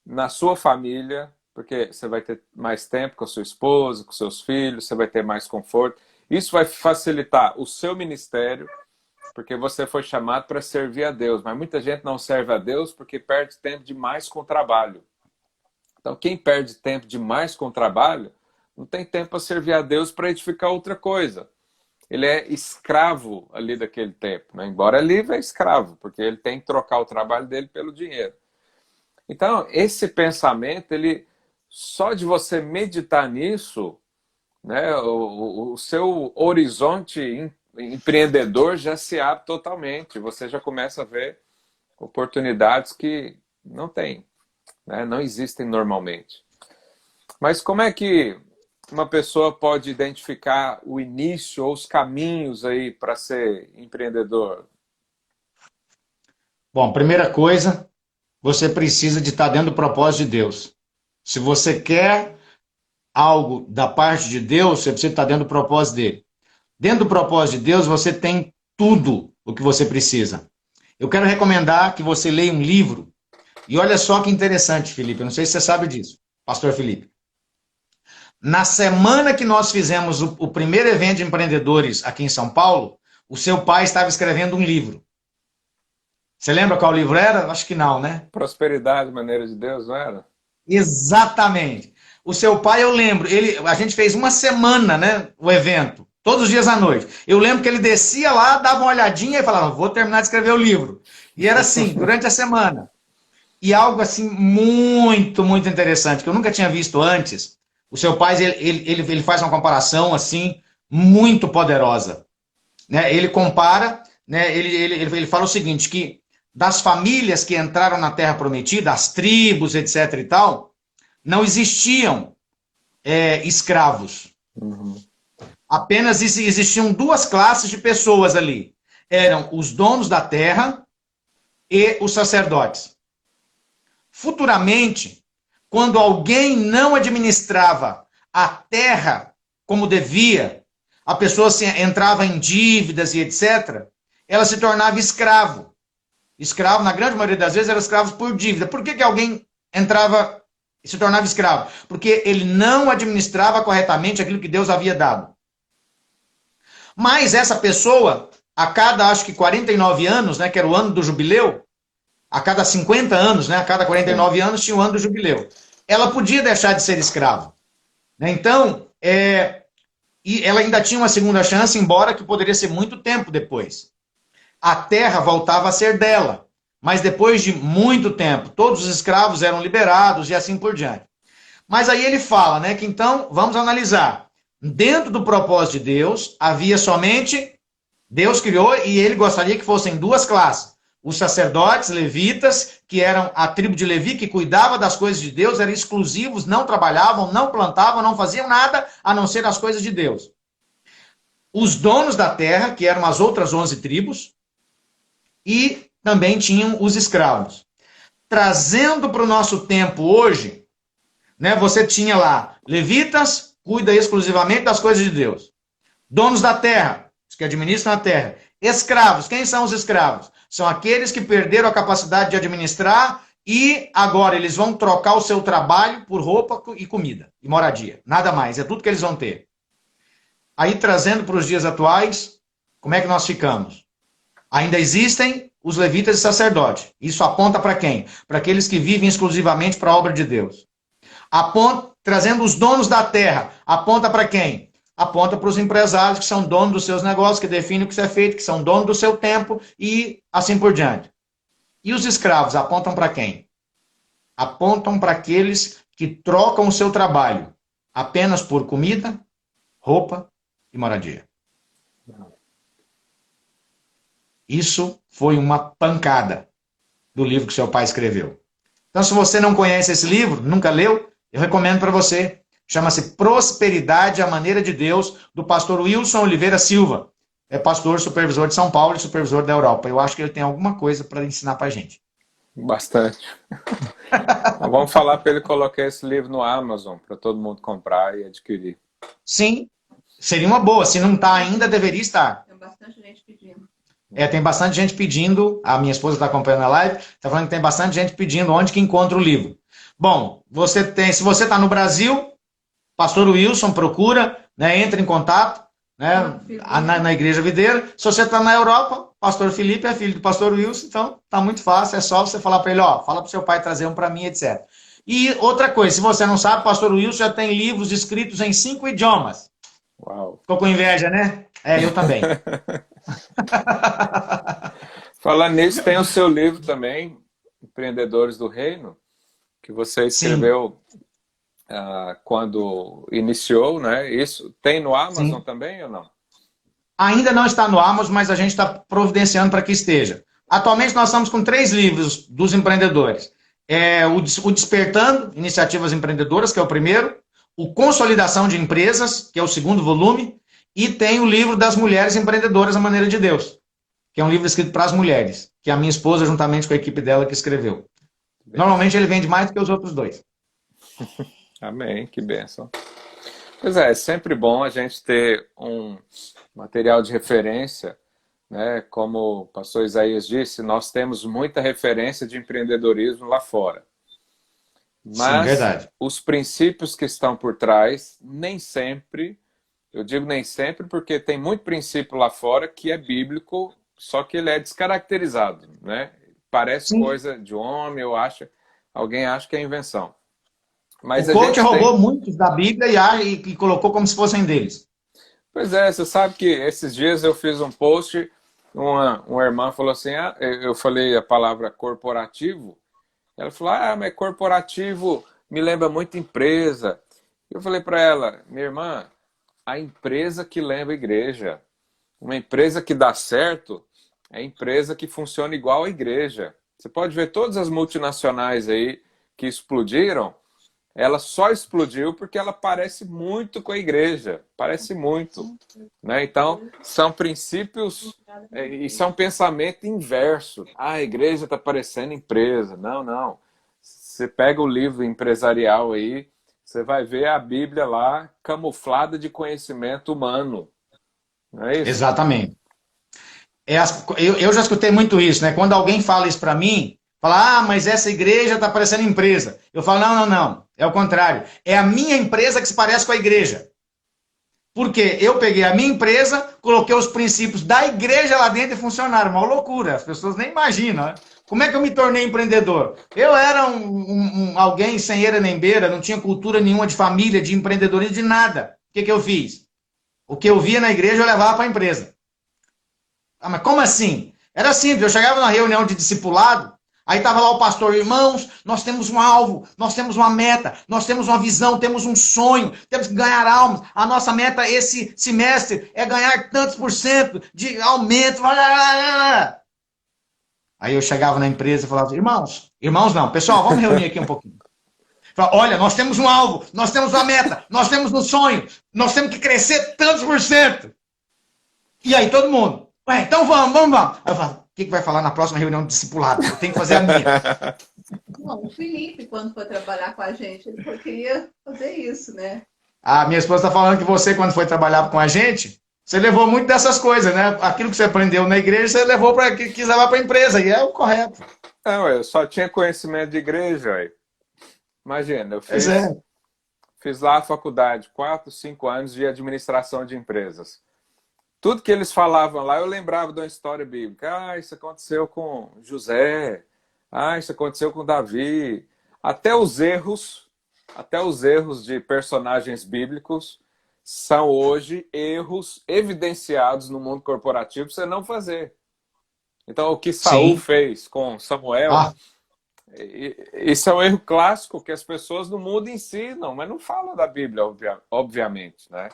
na sua família, porque você vai ter mais tempo com a sua esposa, com seus filhos, você vai ter mais conforto. Isso vai facilitar o seu ministério, porque você foi chamado para servir a Deus. Mas muita gente não serve a Deus porque perde tempo demais com o trabalho. Então, quem perde tempo demais com o trabalho, não tem tempo para servir a Deus para edificar outra coisa. Ele é escravo ali daquele tempo, né? Embora é livre, é escravo, porque ele tem que trocar o trabalho dele pelo dinheiro. Então, esse pensamento, ele só de você meditar nisso, né, o seu horizonte empreendedor já se abre totalmente. Você já começa a ver oportunidades que não tem, né, não existem normalmente. Mas como é que uma pessoa pode identificar o início ou os caminhos aí para ser empreendedor? Bom, primeira coisa, você precisa de estar dentro do propósito de Deus. Se você quer algo da parte de Deus, você precisa estar dentro do propósito dele. Dentro do propósito de Deus, você tem tudo o que você precisa. Eu quero recomendar que você leia um livro. E olha só que interessante, Felipe. Eu não sei se você sabe disso, Pastor Felipe. Na semana que nós fizemos o primeiro evento de empreendedores aqui em São Paulo, o seu pai estava escrevendo um livro. Você lembra qual livro era? Acho que não, né? Prosperidade, maneira de Deus, não era? Exatamente. O seu pai, eu lembro, a gente fez uma semana, né, o evento, todos os dias à noite. Eu lembro que ele descia lá, dava uma olhadinha e falava, vou terminar de escrever o livro. E era assim, durante a semana. E algo assim muito, muito interessante, que eu nunca tinha visto antes. O seu pai, ele faz uma comparação assim, muito poderosa. Né? Ele compara, né, ele fala o seguinte, que das famílias que entraram na Terra Prometida, as tribos, etc. e tal, não existiam escravos. Uhum. Apenas existiam duas classes de pessoas ali. Eram os donos da terra e os sacerdotes. Futuramente, quando alguém não administrava a terra como devia, a pessoa entrava em dívidas e etc., ela se tornava escravo. Escravo, na grande maioria das vezes, era escravo por dívida. Por que alguém entrava e se tornava escravo? Porque ele não administrava corretamente aquilo que Deus havia dado. Mas essa pessoa, a cada, acho que 49 anos, né, que era o ano do jubileu, a cada 50 anos, né, a cada 49 anos tinha o ano do jubileu. Ela podia deixar de ser escravo. Né? Então, e ela ainda tinha uma segunda chance, embora que poderia ser muito tempo depois. A terra voltava a ser dela, mas depois de muito tempo, todos os escravos eram liberados e assim por diante. Mas aí ele fala, né, que então, vamos analisar. Dentro do propósito de Deus, havia somente, Deus criou e ele gostaria que fossem duas classes. Os sacerdotes, levitas, que eram a tribo de Levi, que cuidava das coisas de Deus, eram exclusivos, não trabalhavam, não plantavam, não faziam nada a não ser as coisas de Deus. Os donos da terra, que eram as outras 11 tribos, e também tinham os escravos. Trazendo para o nosso tempo hoje, né, você tinha lá levitas, cuida exclusivamente das coisas de Deus. Donos da terra, os que administram a terra. Escravos, quem são os escravos? São aqueles que perderam a capacidade de administrar e agora eles vão trocar o seu trabalho por roupa e comida e moradia. Nada mais, é tudo que eles vão ter. Aí, trazendo para os dias atuais, como é que nós ficamos? Ainda existem os levitas e sacerdotes. Isso aponta para quem? Para aqueles que vivem exclusivamente para a obra de Deus. Trazendo os donos da terra. Aponta para quem? Aponta para os empresários que são donos dos seus negócios, que definem o que é feito, que são donos do seu tempo e assim por diante. E os escravos apontam para quem? Apontam para aqueles que trocam o seu trabalho apenas por comida, roupa e moradia. Isso foi uma pancada do livro que seu pai escreveu. Então, se você não conhece esse livro, nunca leu, eu recomendo para você. Chama-se Prosperidade, a Maneira de Deus, do pastor Wilson Oliveira Silva. É pastor supervisor de São Paulo e supervisor da Europa. Eu acho que ele tem alguma coisa para ensinar para a gente. Bastante. Então, vamos falar para ele colocar esse livro no Amazon, para todo mundo comprar e adquirir. Sim, seria uma boa. Se não está ainda, deveria estar. Tem bastante gente pedindo. Tem bastante gente pedindo. A minha esposa está acompanhando a live. Está falando que tem bastante gente pedindo onde que encontra o livro. Bom, se você está no Brasil, pastor Wilson, procura, né, entra em contato, né, na Igreja Videira. Se você está na Europa, pastor Felipe é filho do pastor Wilson, então está muito fácil, é só você falar para ele, fala para o seu pai trazer um para mim, etc. E outra coisa, se você não sabe, pastor Wilson já tem livros escritos em 5 idiomas. Uau. Ficou com inveja, né? Eu também. Falando nisso, tem o seu livro também, Empreendedores do Reino, que você escreveu quando iniciou, né? Isso tem no Amazon também ou não? Ainda não está no Amazon, mas a gente está providenciando para que esteja. Atualmente nós estamos com 3 livros dos empreendedores. O Despertando Iniciativas Empreendedoras, que é o primeiro, o Consolidação de Empresas, que é o segundo volume, e tem o livro das Mulheres Empreendedoras, a Maneira de Deus, que é um livro escrito para as mulheres, que a minha esposa, juntamente com a equipe dela, que escreveu. Normalmente ele vende mais do que os outros 2. Amém, que bênção. Pois é sempre bom a gente ter um material de referência, né? Como o pastor Isaías disse, nós temos muita referência de empreendedorismo lá fora. Mas verdade. Os princípios que estão por trás, nem sempre, eu digo nem sempre porque tem muito princípio lá fora que é bíblico, só que ele é descaracterizado, né? Parece coisa de homem, alguém acha que é invenção. Mas o coach roubou muitos da Bíblia e colocou como se fossem deles. Pois é, você sabe que esses dias eu fiz um post, uma irmã falou assim, eu falei a palavra corporativo, ela falou, mas corporativo me lembra muito empresa. Eu falei para ela, minha irmã, a empresa que lembra a igreja, uma empresa que dá certo é a empresa que funciona igual a igreja. Você pode ver todas as multinacionais aí que explodiram, ela só explodiu porque ela parece muito com a igreja. Parece muito. Né? Então, são princípios e são pensamento inverso. A igreja está parecendo empresa. Não. Você pega o livro empresarial aí, você vai ver a Bíblia lá camuflada de conhecimento humano. Não é isso? Exatamente. Eu já escutei muito isso, né? Quando alguém fala isso para mim, fala, mas essa igreja está parecendo empresa. Eu falo, não. É o contrário. É a minha empresa que se parece com a igreja. Porque eu peguei a minha empresa, coloquei os princípios da igreja lá dentro e funcionaram. Uma loucura. As pessoas nem imaginam. Né? Como é que eu me tornei empreendedor? Eu era alguém sem eira nem beira, não tinha cultura nenhuma de família, de empreendedorismo, de nada. O que eu fiz? O que eu via na igreja eu levava para a empresa. Mas como assim? Era simples. Eu chegava na reunião de discipulado, aí estava lá o pastor, irmãos, nós temos um alvo, nós temos uma meta, nós temos uma visão, temos um sonho, temos que ganhar almas. A nossa meta esse semestre é ganhar tantos % de aumento. Aí eu chegava na empresa e falava, irmãos não, pessoal, vamos reunir aqui um pouquinho. Falava, olha, nós temos um alvo, nós temos uma meta, nós temos um sonho, nós temos que crescer tantos %. E aí todo mundo, então vamos. Aí eu falo, o que vai falar na próxima reunião de discipulado? Eu tenho que fazer a minha. Não, o Felipe, quando foi trabalhar com a gente, ele queria fazer isso, né? A minha esposa está falando que você, quando foi trabalhar com a gente, você levou muito dessas coisas, né? Aquilo que você aprendeu na igreja, você levou quis levar para a empresa, e é o correto. Não, eu só tinha conhecimento de igreja. Aí. Imagina, eu Pois é. fiz lá a faculdade, 4, 5 anos de administração de empresas. Tudo que eles falavam lá, eu lembrava de uma história bíblica. Ah, isso aconteceu com José. Ah, isso aconteceu com Davi. Até os erros de personagens bíblicos são hoje erros evidenciados no mundo corporativo para você não fazer. Então, o que Saul Sim. fez com Samuel, Ah, isso é um erro clássico que as pessoas no mundo ensinam, mas não falam da Bíblia, obviamente, né?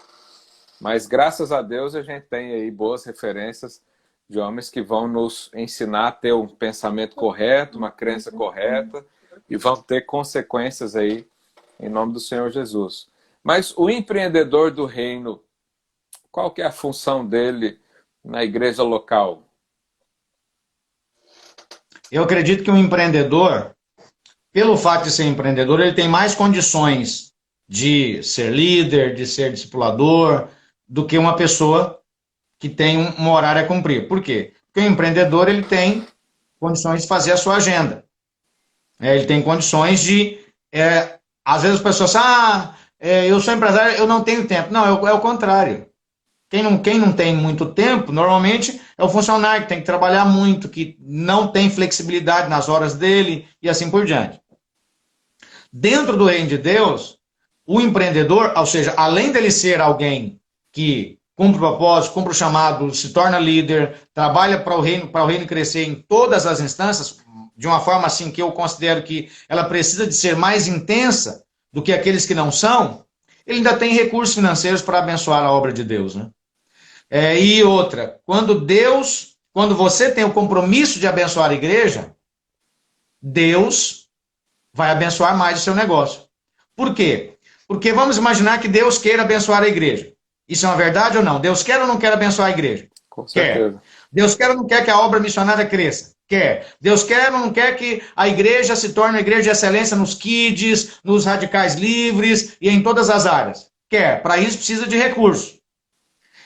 Mas graças a Deus a gente tem aí boas referências de homens que vão nos ensinar a ter um pensamento correto, uma crença correta e vão ter consequências aí em nome do Senhor Jesus. Mas o empreendedor do reino, qual que é a função dele na igreja local? eu acredito que um empreendedor, pelo fato de ser empreendedor, ele tem mais condições de ser líder, de ser discipulador, do que uma pessoa que tem um horário a cumprir. Por quê? Porque o empreendedor ele tem condições de fazer a sua agenda. Ele tem condições de... às vezes as pessoas falam, eu sou empresário, eu não tenho tempo. Não, é o contrário. Quem não tem muito tempo, normalmente é o funcionário que tem que trabalhar muito, que não tem flexibilidade nas horas dele e assim por diante. Dentro do reino de Deus, o empreendedor, ou seja, além dele ser alguém que cumpre o propósito, cumpre o chamado, se torna líder, trabalha para o reino crescer em todas as instâncias, de uma forma assim que eu considero que ela precisa de ser mais intensa do que aqueles que não são, ele ainda tem recursos financeiros para abençoar a obra de Deus, né? E outra, quando você tem o compromisso de abençoar a igreja, Deus vai abençoar mais o seu negócio. Por quê? Porque vamos imaginar que Deus queira abençoar a igreja. Isso é uma verdade ou não? Deus quer ou não quer abençoar a igreja? Com certeza. Quer. Deus quer ou não quer que a obra missionária cresça? Quer. Deus quer ou não quer que a igreja se torne uma igreja de excelência nos kids, nos radicais livres e em todas as áreas? Quer. Para isso precisa de recursos.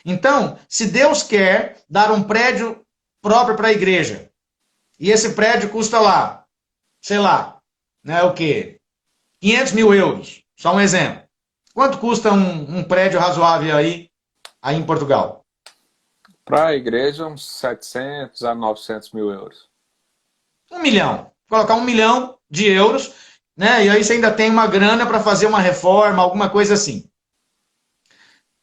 Então, se Deus quer dar um prédio próprio para a igreja, e esse prédio custa lá, sei lá, né, o quê? 500 mil euros, só um exemplo. Quanto custa um prédio razoável aí em Portugal? Para a igreja, uns 700 a 900 mil euros. 1 milhão. Colocar 1 milhão de euros, né? E aí você ainda tem uma grana para fazer uma reforma, alguma coisa assim.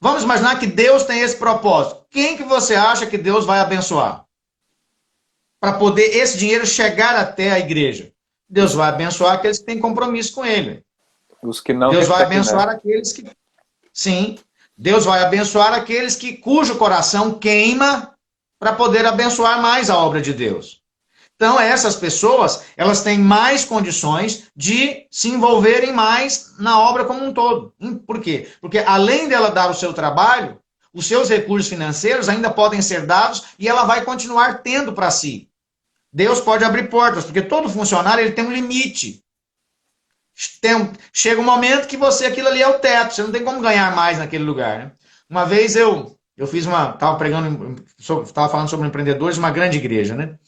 Vamos imaginar que Deus tem esse propósito. Quem que você acha que Deus vai abençoar? Para poder esse dinheiro chegar até a igreja. Deus vai abençoar aqueles que têm compromisso com Ele. Os que não Deus vai repetem, abençoar né? aqueles que... Sim. Deus vai abençoar aqueles cujo coração queima para poder abençoar mais a obra de Deus. Então, essas pessoas, elas têm mais condições de se envolverem mais na obra como um todo. Por quê? Porque além dela dar o seu trabalho, os seus recursos financeiros ainda podem ser dados e ela vai continuar tendo para si. Deus pode abrir portas, porque todo funcionário ele tem um limite. Chega um momento que aquilo ali é o teto, você não tem como ganhar mais naquele lugar. Né? Uma vez eu fiz estava falando sobre empreendedores de uma grande igreja, né?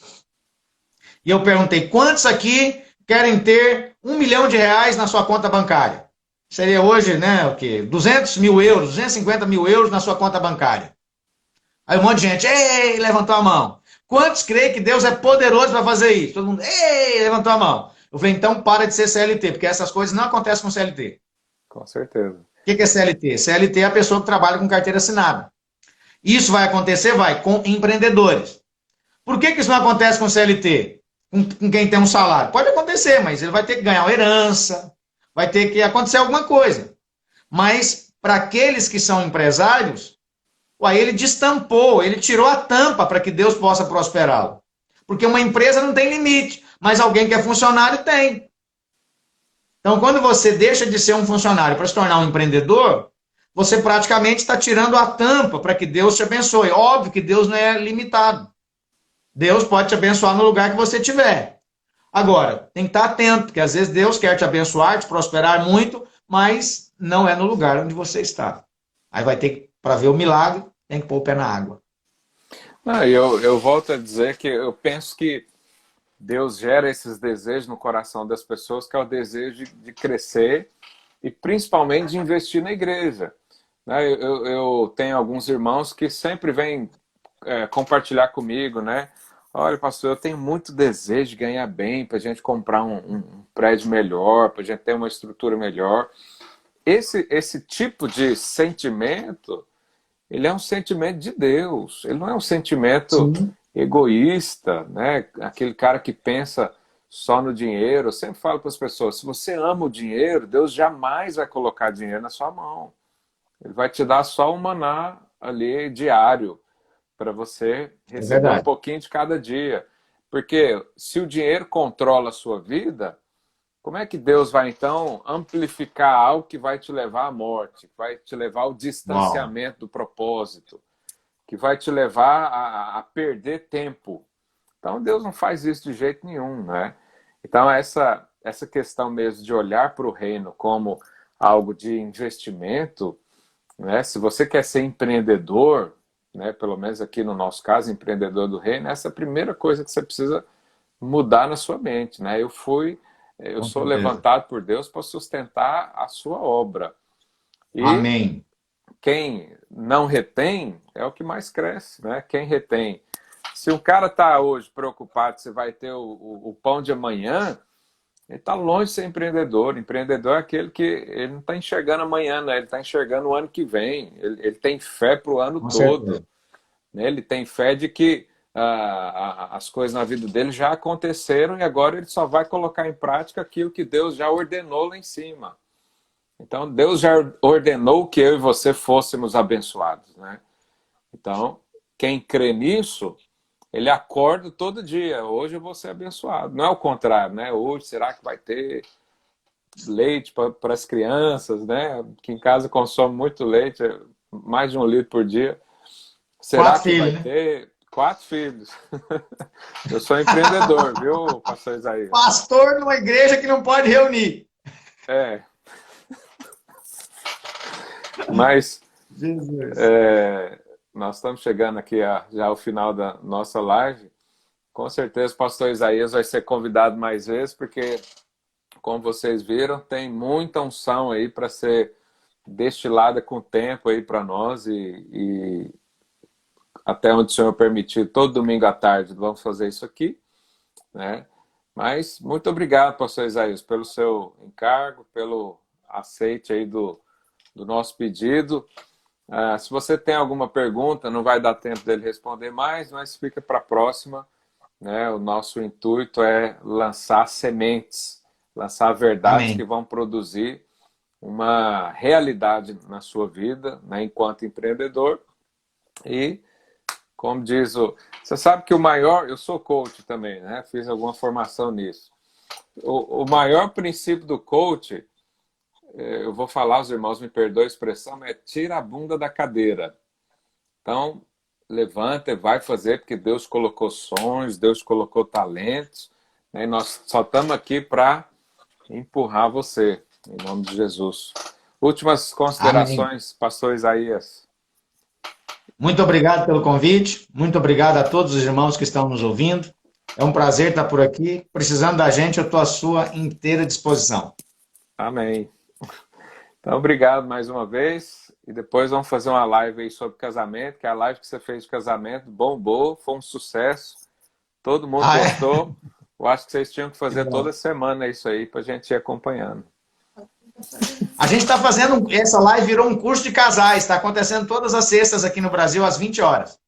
E eu perguntei, quantos aqui querem ter R$1 milhão na sua conta bancária? Seria hoje, né, o quê? 200 mil euros, 250 mil euros na sua conta bancária. Aí um monte de gente, ei, levantou a mão. Quantos creem que Deus é poderoso para fazer isso? Todo mundo, ei, levantou a mão. Eu falei, então para de ser CLT, porque essas coisas não acontecem com CLT. Com certeza. O que é CLT? CLT é a pessoa que trabalha com carteira assinada. Isso vai acontecer, com empreendedores. Por que isso não acontece com CLT? Com quem tem um salário? Pode acontecer, mas ele vai ter que ganhar uma herança, vai ter que acontecer alguma coisa. Mas para aqueles que são empresários, ele destampou, ele tirou a tampa para que Deus possa prosperá-lo. Porque uma empresa não tem limite, mas alguém que é funcionário tem. Então, quando você deixa de ser um funcionário para se tornar um empreendedor, você praticamente está tirando a tampa para que Deus te abençoe. Óbvio que Deus não é limitado. Deus pode te abençoar no lugar que você estiver. Agora, tem que estar atento, porque às vezes Deus quer te abençoar, te prosperar muito, mas não é no lugar onde você está. Aí vai ter que, para ver o milagre, tem que pôr o pé na água. Não, eu volto a dizer que eu penso que Deus gera esses desejos no coração das pessoas, que é o desejo de crescer e principalmente de investir na igreja. Né? Eu tenho alguns irmãos que sempre vêm compartilhar comigo, né? Olha, pastor, eu tenho muito desejo de ganhar bem, para a gente comprar um prédio melhor, para a gente ter uma estrutura melhor. Esse tipo de sentimento, ele é um sentimento de Deus. Ele não é um sentimento Sim. egoísta, né? Aquele cara que pensa só no dinheiro. Eu sempre falo para as pessoas, se você ama o dinheiro, Deus jamais vai colocar dinheiro na sua mão. Ele vai te dar só um maná ali diário, para você É receber um verdade. pouquinho de cada dia. Porque se o dinheiro controla a sua vida, como é que Deus vai, então, amplificar algo que vai te levar à morte, que vai te levar ao Uau. distanciamento do propósito, que vai te levar a perder tempo? Então, Deus não faz isso de jeito nenhum, né? Então, essa questão mesmo de olhar para o reino como algo de investimento, né? Se você quer ser empreendedor, né? Pelo menos aqui no nosso caso, empreendedor do reino, essa é a primeira coisa que você precisa mudar na sua mente, né? Eu Com sou certeza. levantado por Deus para sustentar a sua obra. E Amém. quem não retém é o que mais cresce, né? Quem retém. Se um cara está hoje preocupado se vai ter o pão de amanhã, ele está longe de ser empreendedor. Empreendedor é aquele que ele não está enxergando amanhã, né? Ele está enxergando o ano que vem. Ele tem fé para o ano Com todo, certeza. né? Ele tem fé de que as coisas na vida dele já aconteceram e agora ele só vai colocar em prática aquilo que Deus já ordenou lá em cima. Então, Deus já ordenou que eu e você fôssemos abençoados, né? Então, quem crê nisso, ele acorda todo dia. Hoje eu vou ser abençoado. Não é o contrário, né? Hoje será que vai ter leite para as crianças, né? Que em casa consome muito leite, mais de 1 litro por dia. Será 4 que vai filhos, né? ter 4 filhos? Eu sou empreendedor, viu, pastor Isaías? Pastor numa igreja que não pode reunir. É, mas Jesus. nós estamos chegando aqui já ao final da nossa live. Com certeza o pastor Isaías vai ser convidado mais vezes, porque, como vocês viram, tem muita unção aí para ser destilada com o tempo aí para nós e até onde o Senhor permitir, todo domingo à tarde vamos fazer isso aqui, né? Mas muito obrigado, pastor Isaías, pelo seu encargo, pelo aceite aí do nosso pedido. Se você tem alguma pergunta, não vai dar tempo dele responder mais, mas fica para a próxima, né? O nosso intuito é lançar sementes, lançar verdades que Amém. vão produzir uma realidade na sua vida, né, enquanto empreendedor. E, como diz o... Você sabe que o maior... Eu sou coach também, né? Fiz alguma formação nisso. O maior princípio do coach, eu vou falar, os irmãos me perdoem a expressão, é tira a bunda da cadeira. Então, levanta e vai fazer, porque Deus colocou sonhos, Deus colocou talentos, né? E nós só estamos aqui para empurrar você, em nome de Jesus. Últimas Amém. considerações, pastor Isaías. Muito obrigado pelo convite. Muito obrigado a todos os irmãos que estão nos ouvindo. É um prazer estar por aqui. Precisando da gente, eu estou à sua inteira disposição. Amém. Então, obrigado mais uma vez. E depois vamos fazer uma live aí sobre casamento, que a live que você fez de casamento bombou, foi um sucesso. Todo mundo Ah, é? gostou. Eu acho que vocês tinham que Que fazer toda bom. semana isso aí para a gente ir acompanhando. A gente está fazendo. Essa live virou um curso de casais. Está acontecendo todas as sextas aqui no Brasil, às 20 horas.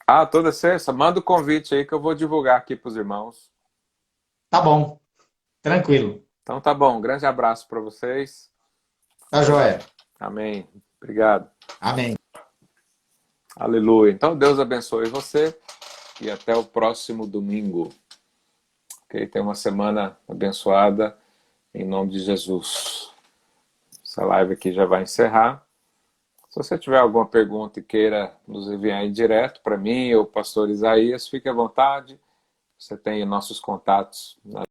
Ah, toda sexta? Manda o convite aí que eu vou divulgar aqui para os irmãos. Tá bom. Tranquilo. Então tá bom. Um grande abraço para vocês. Tá joia. Amém. Obrigado. Amém. Aleluia. Então Deus abençoe você e até o próximo domingo. Ok? Tenha uma semana abençoada em nome de Jesus. Essa live aqui já vai encerrar. Se você tiver alguma pergunta e queira nos enviar em direto para mim ou pastor Isaías, fique à vontade. Você tem nossos contatos na